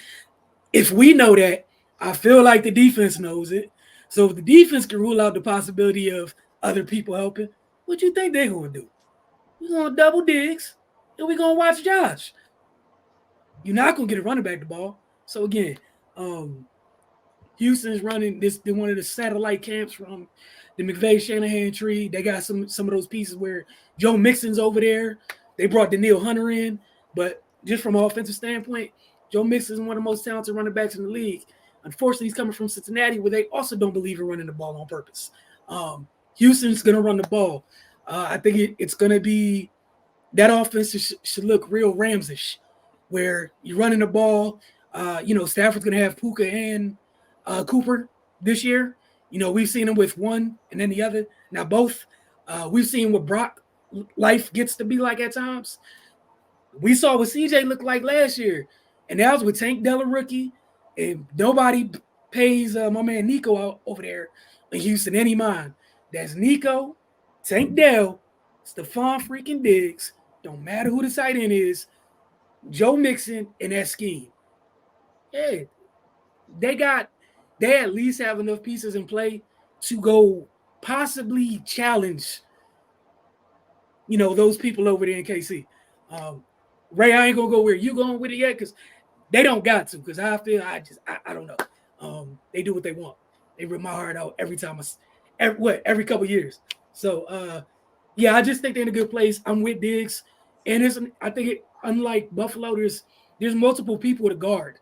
S1: if we know that, I feel like the defense knows it. So if the defense can rule out the possibility of other people helping, what do you think they're going to do? We're going to double Diggs, and we're going to watch Josh. You're not going to get a running back the ball. So again, Houston's running this. They're one of the satellite camps from the McVay-Shanahan tree. They got some of those pieces where Joe Mixon's over there. They brought Daniil Hunter in, but just from an offensive standpoint, Joe Mixon is one of the most talented running backs in the league. Unfortunately, he's coming from Cincinnati, where they also don't believe in running the ball on purpose. Houston's going to run the ball. I think it's going to be that offense should look real Rams-ish, where you're running the ball. Stafford's going to have Puka and Cooper this year. We've seen him with one and then the other. Now both. We've seen what Brock life gets to be like at times. We saw what CJ looked like last year, and that was with Tank Dell, rookie, and nobody pays my man Nico out over there in Houston any mind. That's Nico, Tank Dell, Stephon freaking Diggs. Don't matter who the tight end is, Joe Mixon and that scheme. Yeah, they at least have enough pieces in play to go possibly challenge, those people over there in KC. Ray, I ain't gonna go where you going with it yet, because they don't got to. Because I feel I don't know. They do what they want. They rip my heart out every time. Every couple years. So yeah, I just think they're in a good place. I'm with Diggs. And I think unlike Buffalo, there's multiple people to guard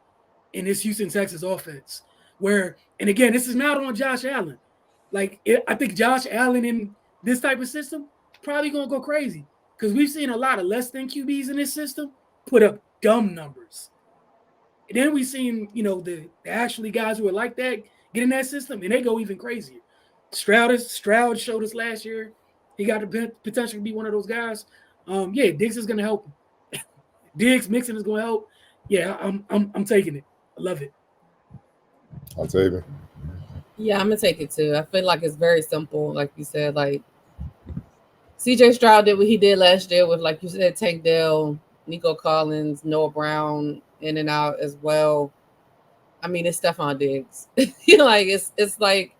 S1: in this Houston Texas offense. And again, this is not on Josh Allen. I think Josh Allen in this type of system probably gonna go crazy because we've seen a lot of less than QBs in this system put up dumb numbers. And then we've seen, the actually guys who are like that get in that system and they go even crazier. Stroud showed us last year. He got the potential to be one of those guys. Diggs is gonna help him. Diggs Mixon is gonna help. Yeah, I'm taking it. I love it.
S4: I'll take it.
S2: Yeah, I'm gonna take it too. I feel like it's very simple, like you said. Like CJ Stroud did what he did last year with, like you said, Tank Dell, Nico Collins, Noah Brown, in and out as well. I mean, it's Stephon Diggs. It's like,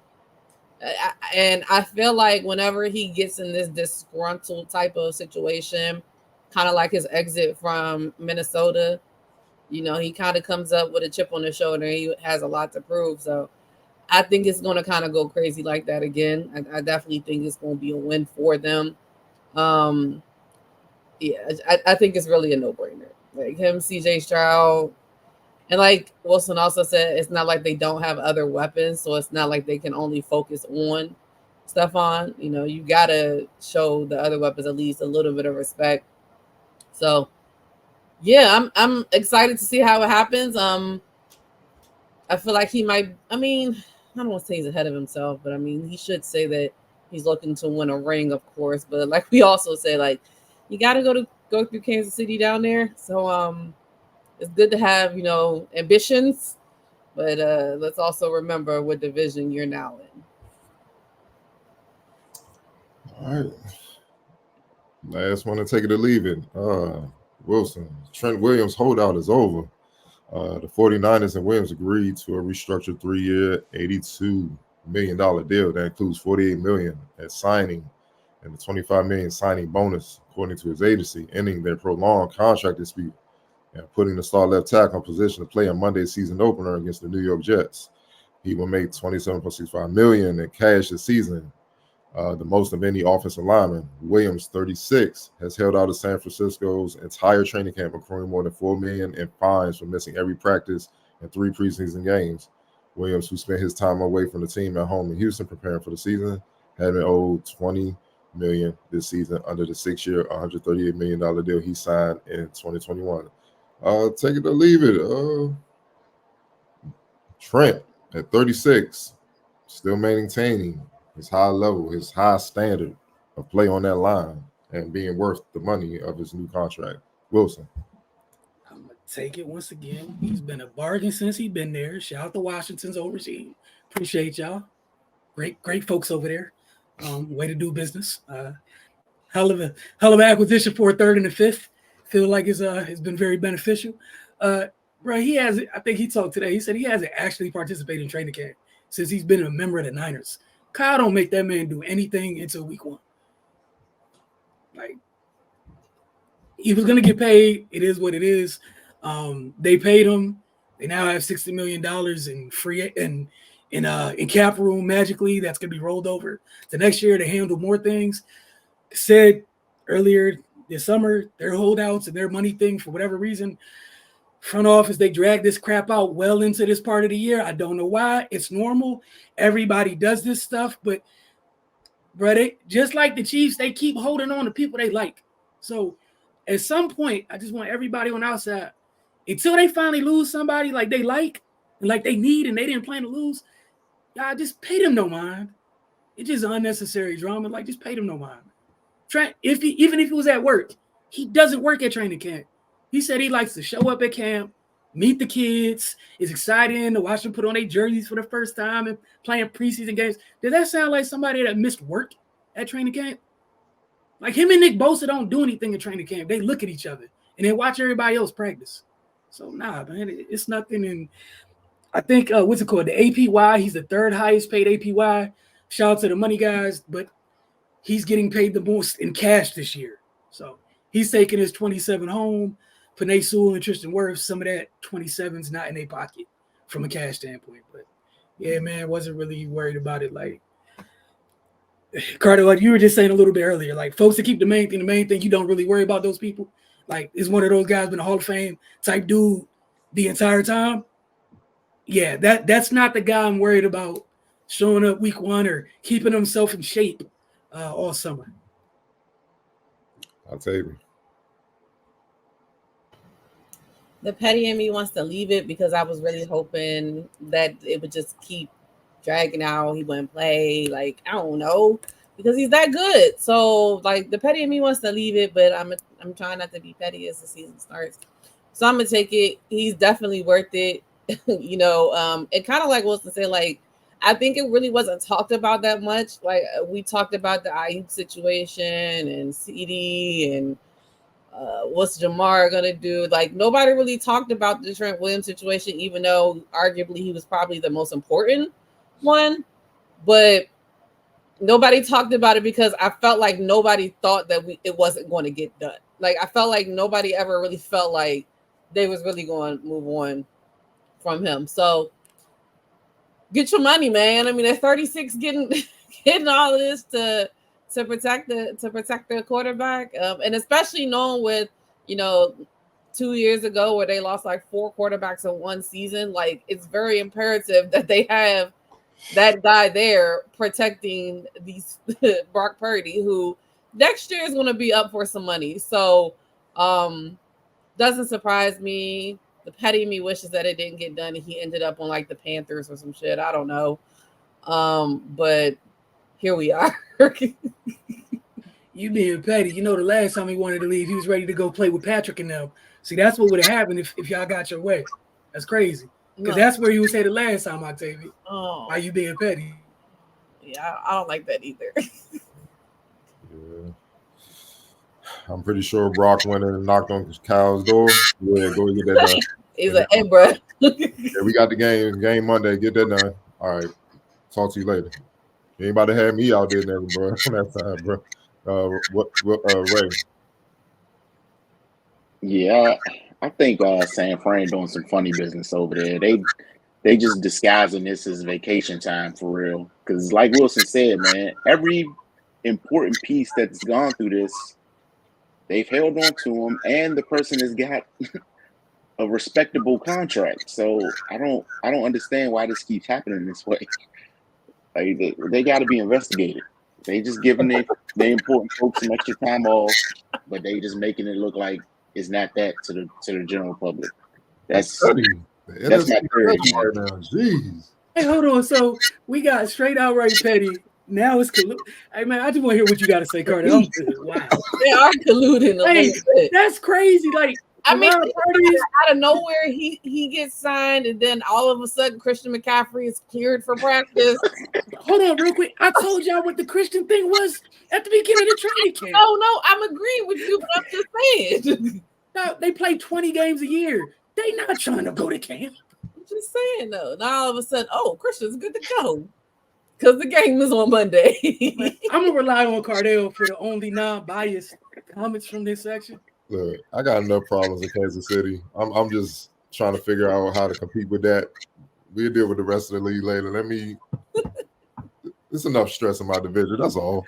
S2: and I feel like whenever he gets in this disgruntled type of situation, kind of like his exit from Minnesota, he kind of comes up with a chip on his shoulder. And he has a lot to prove. So I think it's going to kind of go crazy like that again. I definitely think it's going to be a win for them. I think it's really a no-brainer. Like him, CJ Stroud, and like Wilson also said, it's not like they don't have other weapons, so it's not like they can only focus on Stephon. You got to show the other weapons at least a little bit of respect. So, yeah, I'm excited to see how it happens. I feel like he might. I mean, I don't want to say he's ahead of himself, but I mean, he should say that he's looking to win a ring, of course. But like we also say, like you got to go through Kansas City down there. So it's good to have ambitions, but let's also remember what division you're now in.
S4: All right. Last one to take it or leave it. Wilson. Trent Williams holdout is over. The 49ers and Williams agreed to a restructured 3-year, $82 million deal that includes $48 million at signing and the $25 million signing bonus, according to his agency, ending their prolonged contract dispute and putting the star left tackle in position to play on Monday's season opener against the New York Jets. He will make $27.65 million in cash this season, the most of any offensive lineman. Williams, 36, has held out of San Francisco's entire training camp, accruing more than $4 million in fines for missing every practice and 3 preseason games. Williams, who spent his time away from the team at home in Houston preparing for the season, had been owed $20 million this season under the 6-year, $138 million deal he signed in 2021. Take it or leave it. Trent, at 36, still maintaining his high level, his high standard of play on that line and being worth the money of his new contract. Wilson.
S1: I'm going to take it once again. He's been a bargain since he's been there. Shout out to Washington's overseas. Appreciate y'all. Great folks over there. Way to do business. Hell of an acquisition for a 3rd and a 5th. Feel like it's been very beneficial. Bro, he has. I think he talked today. He said he hasn't actually participated in training camp since he's been a member of the Niners. Kyle don't make that man do anything until week 1. Like, he was gonna get paid. It is what it is. They paid him. They now have $60 million in free in cap room magically. That's gonna be rolled over the next year to handle more things. Said earlier this summer, their holdouts and their money thing, for whatever reason, front office, they drag this crap out well into this part of the year. I don't know why. It's normal. Everybody does this stuff, but bro, just like the Chiefs, they keep holding on to people they like. So at some point, I just want everybody on the outside, until they finally lose somebody like they like and like they need and they didn't plan to lose, y'all just pay them no mind. It's just unnecessary drama. Like, just pay them no mind. Trent, even if he was at work, he doesn't work at training camp. He said he likes to show up at camp, meet the kids, is excited to watch them put on their jerseys for the first time and playing preseason games. Does that sound like somebody that missed work at training camp? Like, him and Nick Bosa don't do anything at training camp. They look at each other and they watch everybody else practice. So, nah, man, it's nothing. And I think, what's it called? The APY, he's the 3rd highest paid APY. Shout out to the money guys, but he's getting paid the most in cash this year. So he's taking his 27 home. Panay Sewell and Tristan Wirfs, some of that 27's not in their pocket from a cash standpoint. But yeah, man, wasn't really worried about it. Like, Carter, like you were just saying a little bit earlier, like folks that keep the main thing, you don't really worry about those people. Like, is one of those guys been a Hall of Fame type dude the entire time? Yeah, that's not the guy I'm worried about showing up week one or keeping himself in shape all summer.
S4: I'll tell you.
S2: The petty in me wants to leave it because I was really hoping that it would just keep dragging out. He wouldn't play. Like, I don't know, because he's that good. So like the petty in me wants to leave it, but I'm trying not to be petty as the season starts. So I'm gonna take it. He's definitely worth it. It kind of like Wilson said, like I think it really wasn't talked about that much. Like we talked about the Ayuk situation and CD and what's Jamar gonna do? Like nobody really talked about the Trent Williams situation, even though arguably he was probably the most important one. But nobody talked about it because I felt like nobody thought that it wasn't going to get done. Like I felt like nobody ever really felt like they was really going to move on from him. So get your money, man. I mean, at 36, getting all of this to protect the quarterback, and especially knowing with 2 years ago where they lost like 4 quarterbacks in one season, like it's very imperative that they have that guy there protecting these Brock Purdy, who next year is going to be up for some money. So doesn't surprise me. The petty me wishes that it didn't get done and he ended up on like the Panthers or some shit. I don't know. But here we are.
S1: You being petty. The last time he wanted to leave, he was ready to go play with Patrick and them. See, that's what would have happened if y'all got your way. That's crazy. Because that's where you was headed last time, Octavia.
S2: Oh.
S1: Why you being petty?
S2: Yeah, I don't like that either.
S4: Yeah. I'm pretty sure Brock went in and knocked on Kyle's door. Yeah, go get that done.
S2: He's like, hey, bro.
S4: Yeah, we got the game Monday. Get that done. All right. Talk to you later. Anybody had me out there never, bro. That time, bro. Ray?
S3: Yeah, I think San Fran doing some funny business over there. They just disguising this as vacation time for real. Because like Wilson said, man, every important piece that's gone through this, they've held on to him, and the person has got a respectable contract. So I don't understand why this keeps happening this way. Like they got to be investigated. They just giving the important folks some extra time off, but they just making it look like it's not that to the general public. That's my theory
S4: right now. Jeez.
S1: Hey, hold on. So we got straight outright petty. Now it's hey man, I just want to hear what you got to say, Carter. Wow.
S2: They are colluding a little bit.
S1: That's crazy. Like,
S2: I mean, out of nowhere, he gets signed, and then all of a sudden, Christian McCaffrey is cleared for practice.
S1: Hold on, real quick. I told y'all what the Christian thing was at the beginning of the training camp.
S2: Oh no, I'm agreeing with you, but I'm just saying.
S1: No, they play 20 games a year. They not trying to go to camp.
S2: I'm just saying though. Now all of a sudden, Christian's good to go because the game is on Monday.
S1: I'm gonna rely on Cardell for the only non-biased comments from this section.
S4: Look, I got enough problems in Kansas City. I'm just trying to figure out how to compete with that. We'll deal with the rest of the league later. It's enough stress in my division. That's all.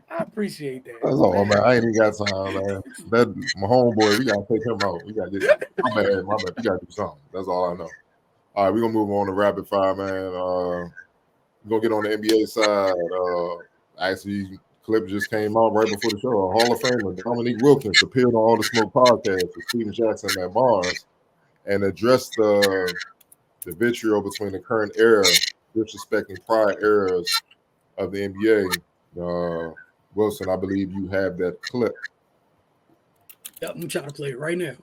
S1: I appreciate that.
S4: That's all, man. I ain't even got time, man. My homeboy, we gotta take him out. We gotta get my bad. We gotta do something. That's all I know. All right, we're gonna move on to rapid fire, man. We're gonna get on the NBA side. Actually, clip just came out right before the show. A Hall of Famer, Dominique Wilkins, appeared on All the Smoke podcast with Steven Jackson at Mars and addressed the vitriol between the current era, disrespecting prior eras of the NBA. Wilson, I believe you have that clip.
S1: Yep, I'm trying to play it right now.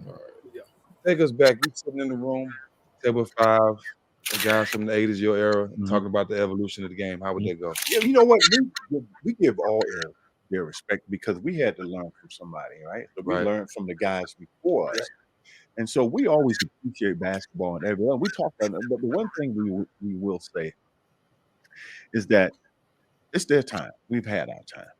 S4: All right.
S5: Yeah. Take us back. We sitting in the room, table 5, the guys from the 80s, your era, talking about the evolution of the game. How would that go?
S6: Yeah, you know what? We give all eras their respect because we had to learn from somebody, right? So we learned from the guys before us. Yeah. And so we always appreciate basketball and everyone. We talk about it, but the one thing we will say is that it's their time. We've had our time.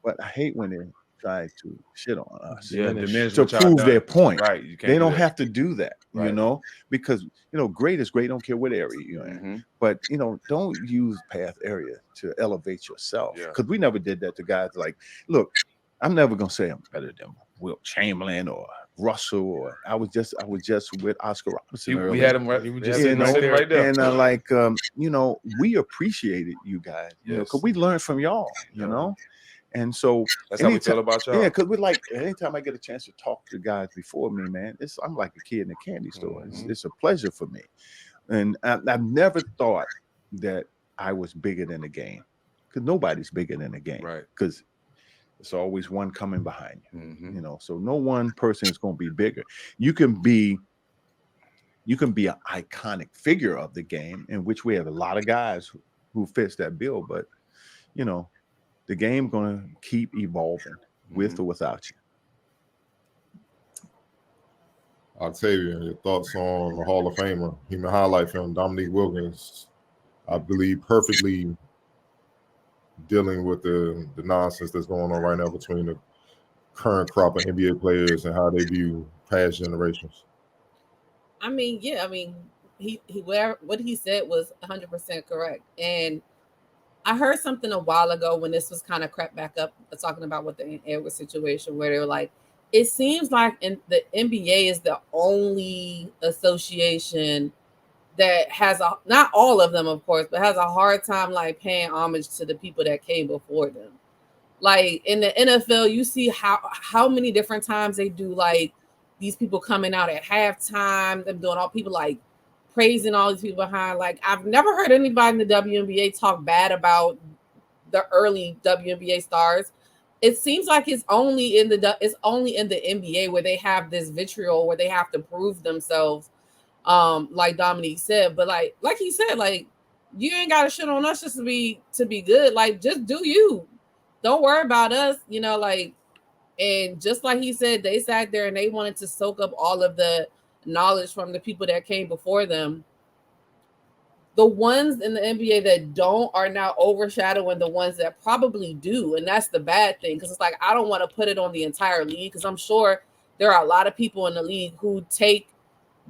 S6: But I hate when try to shit on us
S5: diminish
S6: to
S5: what y'all
S6: prove
S5: done.
S6: their point.
S5: Right. You can't
S6: They
S5: do
S6: don't
S5: that.
S6: have to do that, you
S5: Right.
S6: know, because great is great. Don't care what area you're in,
S5: Mhm.
S6: but don't use past area to elevate yourself.
S5: Yeah.
S6: Because we never did that to guys. Like, look, I'm never gonna say I'm better than Will Chamberlain or Russell, or I was just with Oscar Robertson earlier.
S5: We had him right. He was just
S6: You
S5: sitting
S6: know,
S5: right there.
S6: and we appreciated you guys, because
S5: Yes.
S6: we learned from y'all, you know. And so
S5: That's how we feel about y'all.
S6: Yeah, because we're like, anytime I get a chance to talk to guys before me, man, I'm like a kid in a candy store. It's a pleasure for me. And I've never thought that I was bigger than the game, because nobody's bigger than the game.
S5: Right.
S6: Because it's always one coming behind you.
S5: Mhm.
S6: So no one person is going to be bigger. You can be an iconic figure of the game, in which we have a lot of guys who fits that bill, but the game going to keep evolving with or without you.
S4: Octavian, your thoughts on the Hall of Famer, human highlight film, Dominique Wilkins, I believe perfectly dealing with the nonsense that's going on right now between the current crop of NBA players and how they view past generations.
S2: I mean, yeah, I mean, what he said was 100% correct. And I heard something a while ago when this was kind of crept back up, talking about what the Edwards situation, where they were like, it seems like the NBA is the only association that has not all of them, of course, but has a hard time like paying homage to the people that came before them. Like in the NFL, you see how many different times they do like these people coming out at halftime, them doing all people like praising all these people behind. Like I've never heard anybody in the WNBA talk bad about the early WNBA stars. It seems like it's only in the NBA where they have this vitriol where they have to prove themselves, like Dominique said. But like he said, like you ain't got to shit on us just to be good. Like just do you. Don't worry about us, like, and just like he said, they sat there and they wanted to soak up all of the knowledge from the people that came before them. The ones in the NBA that don't are now overshadowing the ones that probably do. And that's the bad thing. Because it's like, I don't want to put it on the entire league, because I'm sure there are a lot of people in the league who take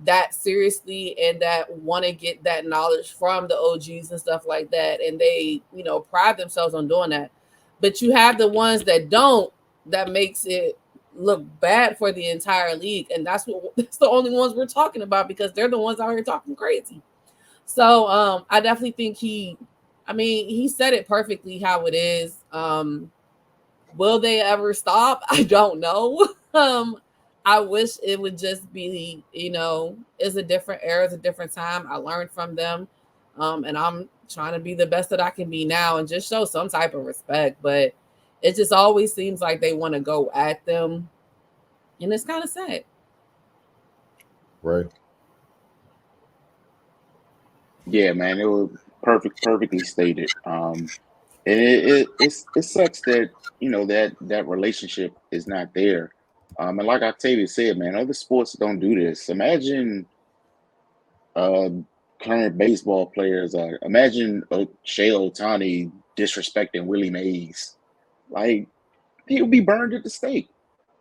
S2: that seriously and that want to get that knowledge from the OGs and stuff like that. And they, pride themselves on doing that. But you have the ones that don't, that makes it look bad for the entire league. And that's the only ones we're talking about, because they're the ones out here talking crazy. So I definitely think he said it perfectly how it is. Will they ever stop? I don't know. I wish it would just be, it's a different era, it's a different time. I learned from them. And I'm trying to be the best that I can be now and just show some type of respect. But it just always seems like they want to go at them. And it's kind of sad.
S4: Right.
S3: Yeah, man, it was perfectly stated. And it sucks that that relationship is not there. And like Octavia said, man, other sports don't do this. Imagine current baseball players. Imagine Shohei Ohtani disrespecting Willie Mays. Like, he'll be burned at the stake.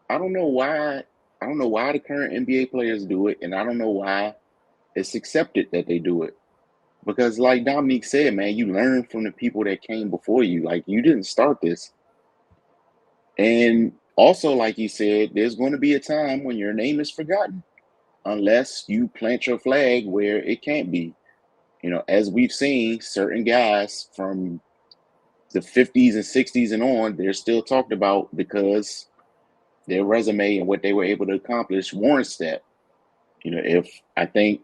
S3: I don't know why. I don't know why the current NBA players do it, and I don't know why it's accepted that they do it. Because, like Dominique said, man, you learn from the people that came before you. Like, you didn't start this. And also, like you said, there's going to be a time when your name is forgotten, unless you plant your flag where it can't be. As we've seen, certain guys from the 50s and 60s and on, they're still talked about because their resume and what they were able to accomplish warrants that. If I think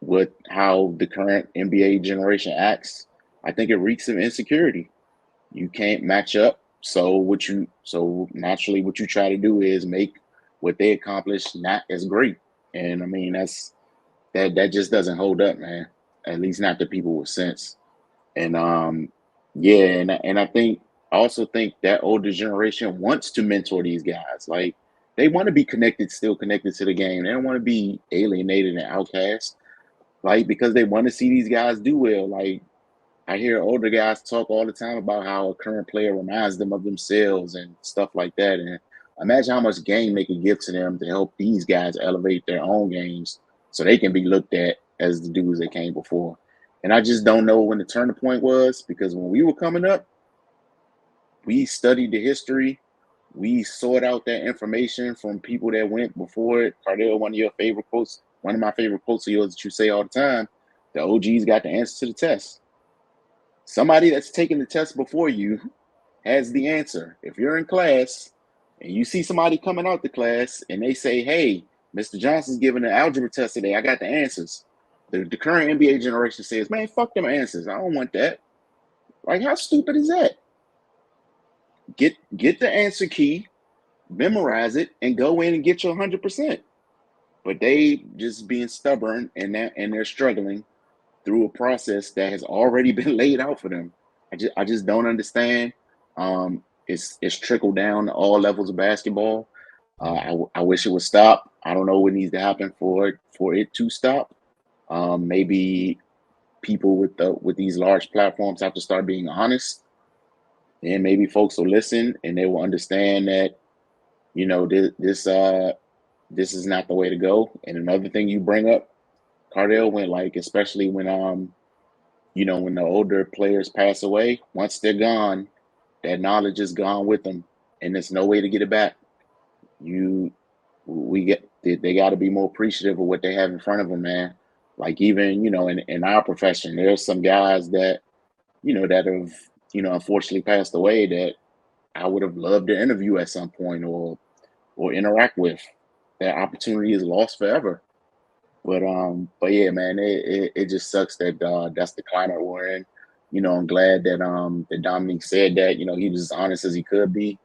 S3: with how the current NBA generation acts, I think it reeks of insecurity. You can't match up. So naturally what you try to do is make what they accomplished not as great. And I mean, that just doesn't hold up, man. At least not to people with sense. And I also think that older generation wants to mentor these guys. Like, they want to be still connected to the game. They don't want to be alienated and outcast. Like, because they want to see these guys do well. Like, I hear older guys talk all the time about how a current player reminds them of themselves and stuff like that. And imagine how much game they could give to them to help these guys elevate their own games so they can be looked at as the dudes that came before. And I just don't know when the turning point was, because when we were coming up, we studied the history. We sought out that information from people that went before it. Cardell, one of your favorite quotes, one of my favorite quotes of yours that you say all the time, the OGs got the answer to the test. Somebody that's taken the test before you has the answer. If you're in class and you see somebody coming out the class and they say, hey, Mr. Johnson's giving an algebra test today, I got the answers. The current NBA generation says, man, fuck them answers. I don't want that. Like, how stupid is that? Get the answer key, memorize it, and go in and get your 100%. But they just being stubborn and they're struggling through a process that has already been laid out for them. I just don't understand. It's trickled down to all levels of basketball. I wish it would stop. I don't know what needs to happen for it to stop. Maybe people with these large platforms have to start being honest, and maybe folks will listen and they will understand that, you know, this is not the way to go. And another thing you bring up, Cardell, when like, especially when you know, when the older players pass away, once they're gone, that knowledge is gone with them, and there's no way to get it back. They got to be more appreciative of what they have in front of them, man. Like, even, you know, in our profession, there's some guys that, you know, that have, you know, unfortunately passed away that I would have loved to interview at some point or interact with. That opportunity is lost forever. But yeah, man, it just sucks that that's the climate we're in. You know, I'm glad that Dominique said that, you know, he was as honest as he could be.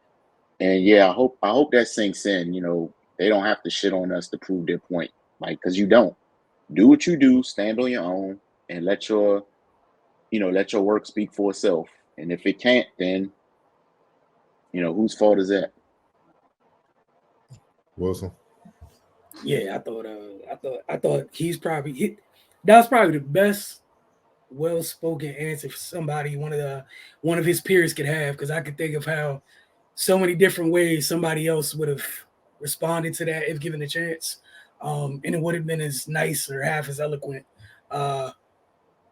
S3: And yeah, I hope that sinks in. You know, they don't have to shit on us to prove their point. Like, because you don't. Do what you do, stand on your own, and let your work speak for itself. And if it can't, then, you know, whose fault is that?
S4: Wilson.
S1: Yeah, I thought that was probably the best well-spoken answer for somebody one of his peers could have, because I could think of how so many different ways somebody else would have responded to that if given the chance, and it would have been as nice or half as eloquent. But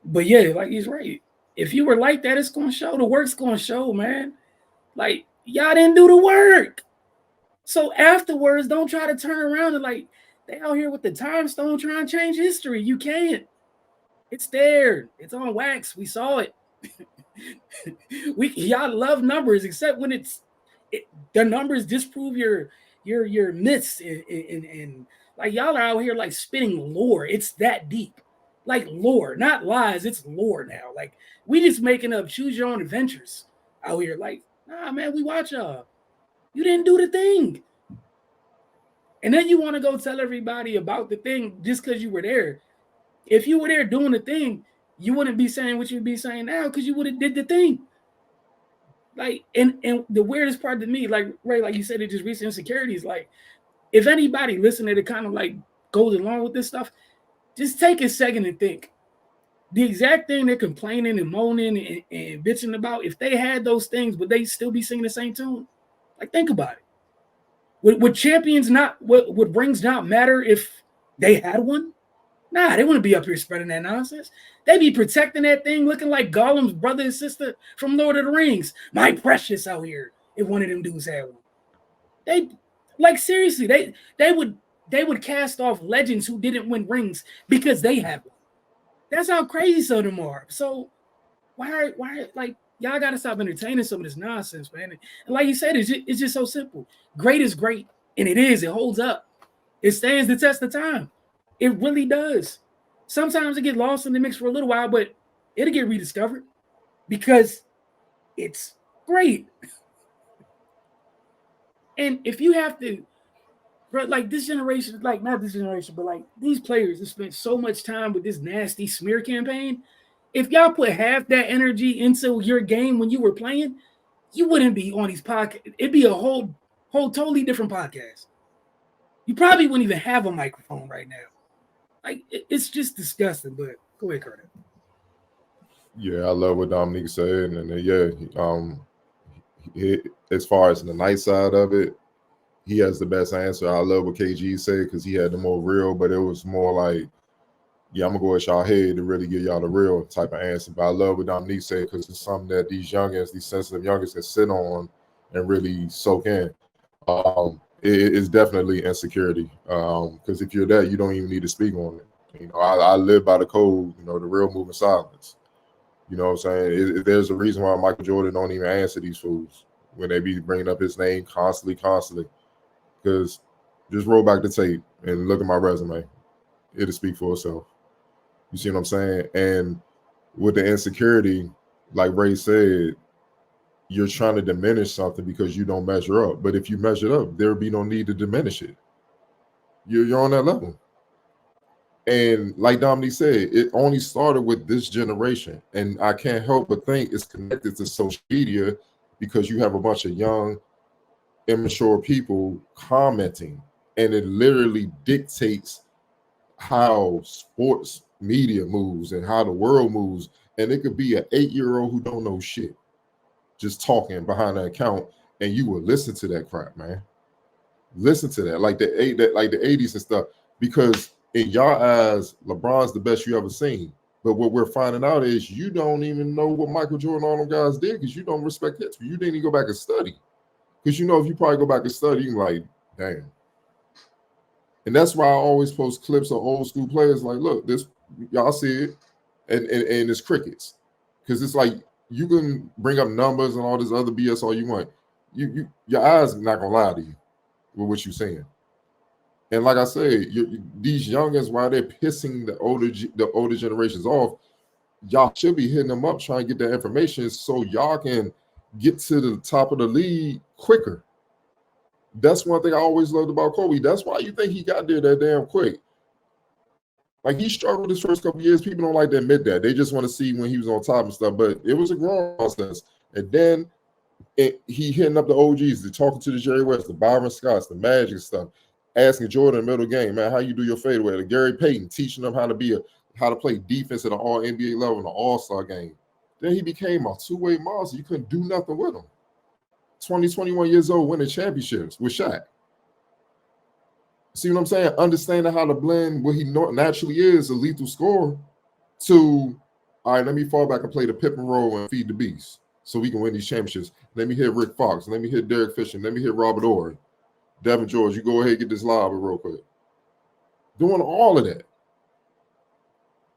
S1: yeah, like he's right. If you were like that, it's gonna show. The work's gonna show, man. Like, y'all didn't do the work. So afterwards, don't try to turn around and like they out here with the time stone trying to change history. You can't. It's there. It's on wax. We saw it. Y'all love numbers, except when the numbers disprove your myths and like y'all are out here like spitting lore. It's that deep. Like lore, not lies. It's lore now. Like, we just making up choose your own adventures out here. Like, nah, man, we watch y'all. You didn't do the thing. And then you want to go tell everybody about the thing just because you were there. If you were there doing the thing, you wouldn't be saying what you'd be saying now because you would have did the thing. Like, and the weirdest part to me, like, right, like you said, it just recent insecurities. Like, if anybody listening to kind of like goes along with this stuff, just take a second and think. The exact thing they're complaining and moaning and bitching about, if they had those things, would they still be singing the same tune? Like, think about it. Would champions not, would rings not matter if they had one? Nah, they wouldn't be up here spreading that nonsense. They'd be protecting that thing looking like Gollum's brother and sister from Lord of the Rings. My precious out here, if one of them dudes had one. They, like, seriously, they would cast off legends who didn't win rings because they had one. That's how crazy some of them are. So why like, y'all gotta stop entertaining some of this nonsense, man. And like you said, it's just so simple. Great is great, and it holds up. It stands the test of time. It really does. Sometimes it get lost in the mix for a little while, but it'll get rediscovered because it's great. And if you have to, like, this generation, like, not this generation, but like these players have spent so much time with this nasty smear campaign. If y'all put half that energy into your game when you were playing, you wouldn't be on these podcasts. It'd be a whole totally different podcast. You probably wouldn't even have a microphone right now. Like, it's just disgusting. But go ahead, Carter.
S4: Yeah, I love what Dominique said, and then as far as the nice side of it, he has the best answer. I love what KG said because he had the more real, but it was more like, yeah, I'm gonna go at y'all head to really give y'all the real type of answer. But I love what Dominique said because it's something that these sensitive youngins can sit on and really soak in. It's definitely insecurity. Because if you're that, you don't even need to speak on it. You know, I live by the code, the real move in silence. You know what I'm saying? There's a reason why Michael Jordan don't even answer these fools when they be bringing up his name constantly. Because just roll back the tape and look at my resume. It'll speak for itself. You see what I'm saying? And with the insecurity, like Ray said, you're trying to diminish something because you don't measure up. But if you measure up, there'd be no need to diminish it. You're on that level. And like Dominique said, it only started with this generation. And I can't help but think it's connected to social media because you have a bunch of young, immature people commenting. And it literally dictates how sports media moves and how the world moves. And it could be an 8-year-old who don't know shit just talking behind an account, and you will listen to that crap, man. Listen to that, like the 80s and stuff, because in your eyes, LeBron's the best you ever seen. But what we're finding out is you don't even know what Michael Jordan and all them guys did because you don't respect history. You didn't even go back and study. Because if you probably go back and study, you're like, damn. And that's why I always post clips of old school players like, look, this, y'all see it, and it's crickets. Because it's like, you can bring up numbers and all this other BS all you want. Your eyes are not gonna lie to you with what you're saying. And like I said, these youngins, while they're pissing the older generations off, y'all should be hitting them up trying to get that information so y'all can get to the top of the league quicker. That's one thing I always loved about Kobe. That's why you think he got there that damn quick. Like, he struggled his first couple of years. People don't like to admit that. They just want to see when he was on top and stuff. But it was a growing process. And then he hitting up the OGs, talking to the Jerry West, the Byron Scotts, the Magic stuff, asking Jordan in the middle game, man, how you do your fadeaway? The Gary Payton teaching them how to play defense at an all NBA level in an all-star game. Then he became a two-way monster. You couldn't do nothing with him. 21 years old, winning championships with Shaq. See what I'm saying? Understanding how to blend what he naturally is, a lethal scorer, to, all right, let me fall back and play the Pippen role and feed the beast so we can win these championships. Let me hit Rick Fox. Let me hit Derek Fisher. Let me hit Robert Ory. Devin George, you go ahead and get this live real quick. Doing all of that.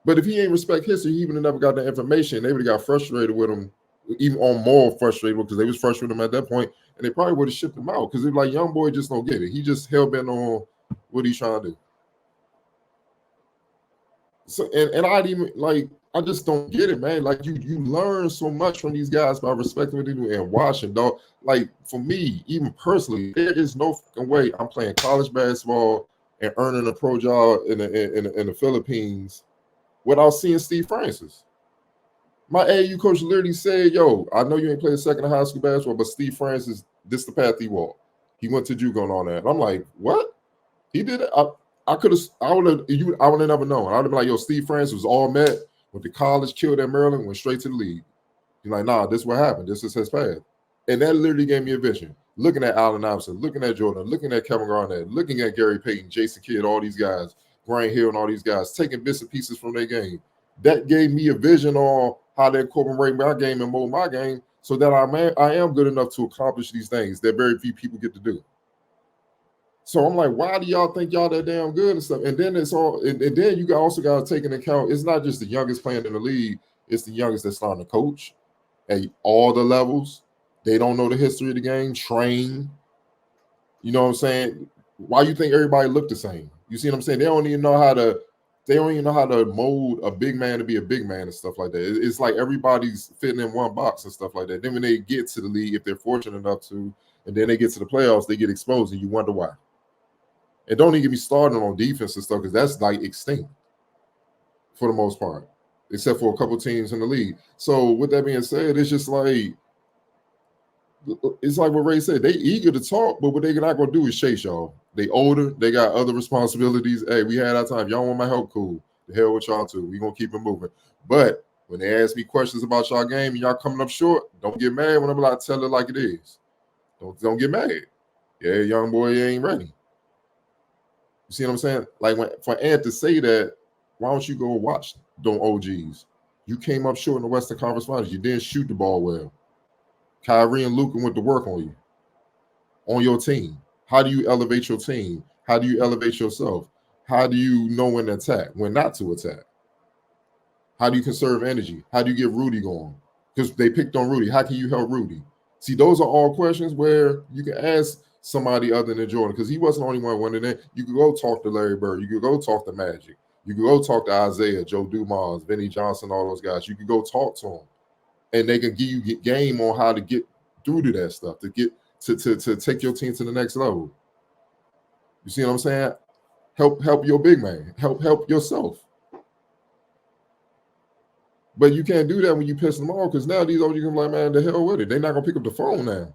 S4: But if he ain't respect history, he even never got that information. They would have got frustrated with him, even on more frustrated because they was frustrated with him at that point, and they probably would have shipped him out because they're like, young boy just don't get it. He just hell-bent on what he's trying to do. So and I just don't get it, man. Like, you learn so much from these guys by respecting what they do and watching, dog. Like, for me, even personally, there is no fucking way I'm playing college basketball and earning a pro job in the Philippines without seeing Steve Francis. My AAU coach literally said, yo, I know you ain't played a second of high school basketball, but Steve Francis, this the path he walked. He went to JUCO and all that. And I'm like, what? He did it? I would have never known. I would have been like, yo, Steve Francis was all met, went to college, killed at Maryland, went straight to the league. He's like, nah, this is what happened. This is his path. And that literally gave me a vision. Looking at Allen Iverson, looking at Jordan, looking at Kevin Garnett, looking at Gary Payton, Jason Kidd, all these guys, Brian Hill and all these guys, taking bits and pieces from their game. That gave me a vision on how to incorporate my game and mold my game so that I am good enough to accomplish these things that very few people get to do. So I'm like, why do y'all think y'all that damn good and stuff? And then and then you also got to take into account, it's not just the youngest playing in the league, it's the youngest that's starting to coach at all the levels. They don't know the history of the game, train. You know what I'm saying? Why you think everybody look the same? You see what I'm saying? They don't even know how to mold a big man to be a big man and stuff like that. It's like everybody's fitting in one box and stuff like that. Then when they get to the league, if they're fortunate enough to, and then they get to the playoffs, they get exposed and you wonder why. And don't even get me started on defense and stuff because that's like extinct for the most part, except for a couple teams in the league. So with that being said, it's just like, it's like what Ray said. They eager to talk, but what they're not going to do is chase y'all. They older. They got other responsibilities. Hey, we had our time. Y'all want my help? Cool. The hell with y'all too. We going to keep it moving. But When they ask me questions about y'all game and y'all coming up short, don't get mad when I'm like, tell it like it is. Don't get mad. Yeah, young boy, you ain't ready. You see what I'm saying? Like for Ant to say that, why don't you go watch them OGs? You came up short in the Western Conference Finals. You didn't shoot the ball well. Kyrie and Luka went to work on you, on your team. How do you elevate your team? How do you elevate yourself? How do you know when to attack, when not to attack? How do you conserve energy? How do you get Rudy going? Because they picked on Rudy. How can you help Rudy? See, those are all questions where you can ask somebody other than Jordan, because he wasn't the only one winning it. You could go talk to Larry Bird. You could go talk to Magic. You could go talk to Isaiah, Joe Dumars, Vinnie Johnson, all those guys. You could go talk to them, and they can give you game on how to get through to that stuff, to get to take your team to the next level. You see what I'm saying? Help your big man. Help yourself. But you can't do that when you piss them off, because now these OGs can be like, man, the hell with it. They're not gonna pick up the phone now.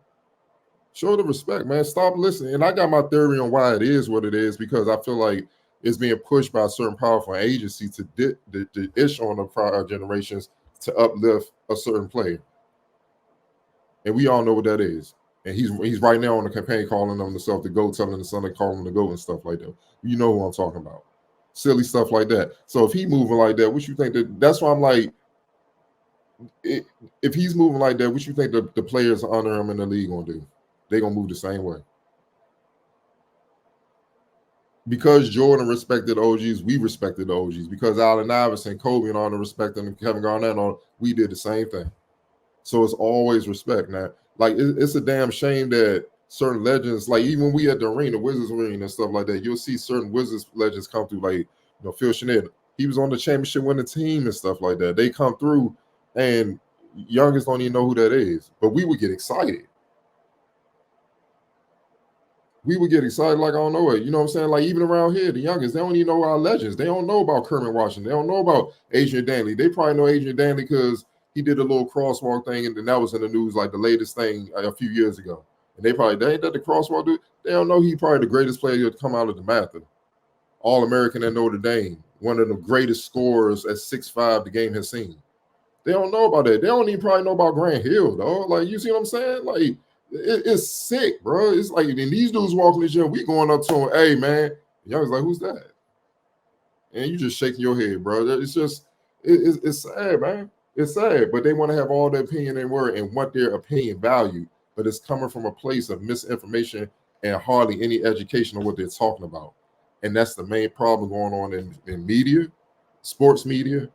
S4: Show the respect, man. Stop listening. And I got my theory on why it is what it is, because I feel like it's being pushed by a certain powerful agency to dish on the prior generations to uplift a certain player. And we all know what that is. And he's right now on the campaign calling them himself the GOAT, telling the son to call him the GOAT and stuff like that. You know who I'm talking about. Silly stuff like that. So if he moving like that, what you think that's why I'm like, if he's moving like that, what you think the players under him in the league gonna do? They're gonna move the same way. Because Jordan respected the OGs, we respected the OGs. Because Allen Iverson, Kobe, and all the respecting and Kevin Garnett, and all, we did the same thing. So it's always respect, man. Like it's a damn shame that certain legends, like even we at the arena, Wizards arena and stuff like that, you'll see certain Wizards legends come through, like Phil Shenanigans. He was on the championship winning team and stuff like that. They come through, and youngest don't even know who that is. But we would get excited. We would get excited like I don't know it. You know what I'm saying? Like even around here, the youngest, they don't even know our legends. They don't know about Kermit Washington. They don't know about Adrian Danley. They probably know Adrian Danley because he did a little crosswalk thing, and then that was in the news, like the latest thing a few years ago. And they ain't that the crosswalk dude? They don't know he probably the greatest player to come out of the Mather. All-American at Notre Dame. One of the greatest scorers at 6'5" the game has seen. They don't know about that. They don't even probably know about Grant Hill, though. Like, you see what I'm saying? Like, it's sick, bro. It's like, and these dudes walking the gym, we going up to him, hey, man. The young's like, who's that? And you just shaking your head, bro. It's just, it's sad, man. It's sad, but they want to have all their opinion and word and want their opinion valued, but it's coming from a place of misinformation and hardly any education on what they're talking about. And that's the main problem going on in media, sports media,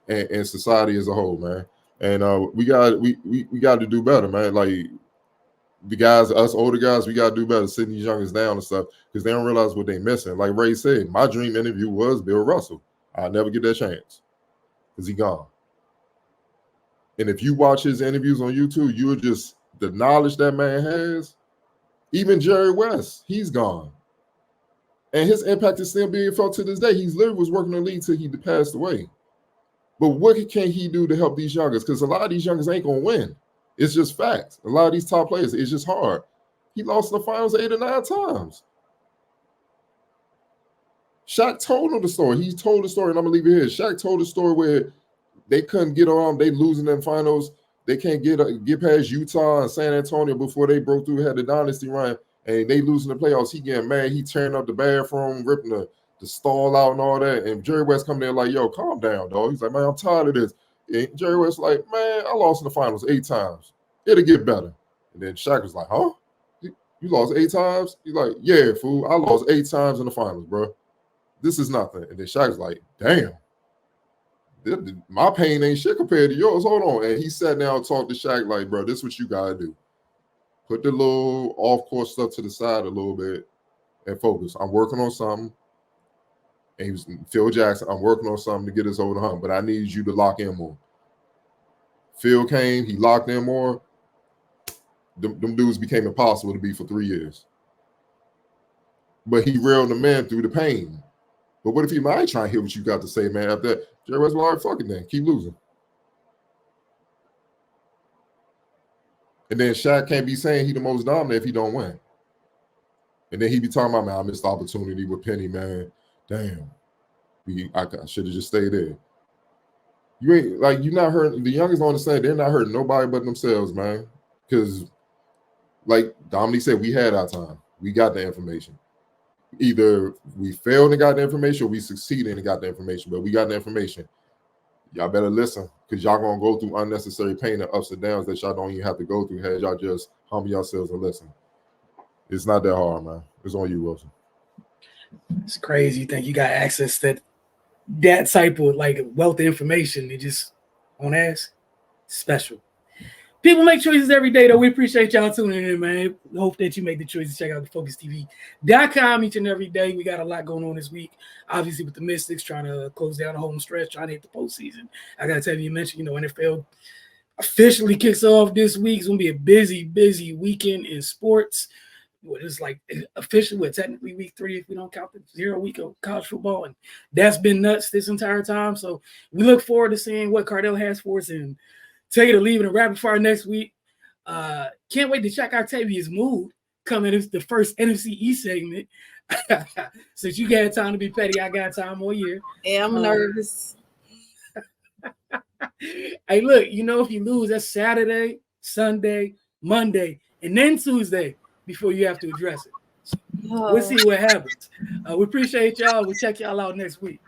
S4: and society as a whole, man. And we got to do better, man. Like the guys, us older guys, we got to do better, sitting these youngers down and stuff, because they don't realize what they're missing. Like Ray said, my dream interview was Bill Russell. I'll never get that chance because he gone. And if you watch his interviews on YouTube, you'll just, the knowledge that man has, even Jerry West, he's gone. And his impact is still being felt to this day. He's literally was working in the league till he passed away. But what can he do to help these youngers? Because a lot of these youngers ain't going to win. It's just facts. A lot of these top players, it's just hard. He lost in the finals 8 or 9 times. Shaq told him the story. He told the story, and I'm going to leave it here. Shaq told the story where they couldn't get around. They losing in finals. They can't get past Utah and San Antonio before they broke through, had the dynasty run, and they losing the playoffs. He getting mad. He tearing up the bathroom, ripping the stall out and all that. And Jerry West come there like, yo, calm down, dog. He's like, man, I'm tired of this. And Jerry West like, man, I lost in the finals 8 times. It'll get better. And then Shaq was like, huh? You lost 8 times? He's like, yeah, fool. I lost 8 times in the finals, bro. This is nothing. And then Shaq's like, damn. My pain ain't shit compared to yours. Hold on. And he sat down and talked to Shaq like, bro, this is what you got to do. Put the little off-course stuff to the side a little bit and focus. I'm working on something. And he was Phil Jackson. I'm working on something to get us over the hump, but I need you to lock in more. Phil came. He locked in more. Them dudes became impossible to beat for 3 years. But he reeled them in through the pain. But what if he might try and hear what you got to say, man? After that, Jerry West was all right, fucking then. Keep losing. And then Shaq can't be saying he the most dominant if he don't win. And then he be talking about, man, I missed the opportunity with Penny, man. Damn. I should have just stayed there. You ain't like you're not hurting the youngest don't understand they're not hurting nobody but themselves, man. Because like Dominique said, we had our time. We got the information. Either we failed and got the information or we succeeded and got the information, but we got the information. Y'all better listen because y'all gonna go through unnecessary pain and ups and downs that y'all don't even have to go through. Had y'all just humble yourselves and listen. It's not that hard, man. It's on you, Wilson.
S1: It's crazy. You think you got access to that type of like wealth of information? It just on ass special. People make choices every day, though. We appreciate y'all tuning in, man. Hope that you make the choice to check out the FocusTV.com each and every day. We got a lot going on this week. Obviously, with the Mystics trying to close down the home stretch, trying to hit the postseason. I got to tell you, mentioned, NFL officially kicks off this week. It's going to be a busy, busy weekend in sports. It's like officially, technically week 3 if we don't count the 0 week of college football. And that's been nuts this entire time. So we look forward to seeing what Cardell has for us and take it or leave it in rapid fire next week. Can't wait to check out Tavia's mood coming in the first NFC East segment. Since you got time to be petty, I got time all year.
S2: Yeah, I'm nervous.
S1: Hey, look, if you lose, that's Saturday, Sunday, Monday, and then Tuesday before you have to address it. So we'll see what happens. We appreciate y'all. We'll check y'all out next week.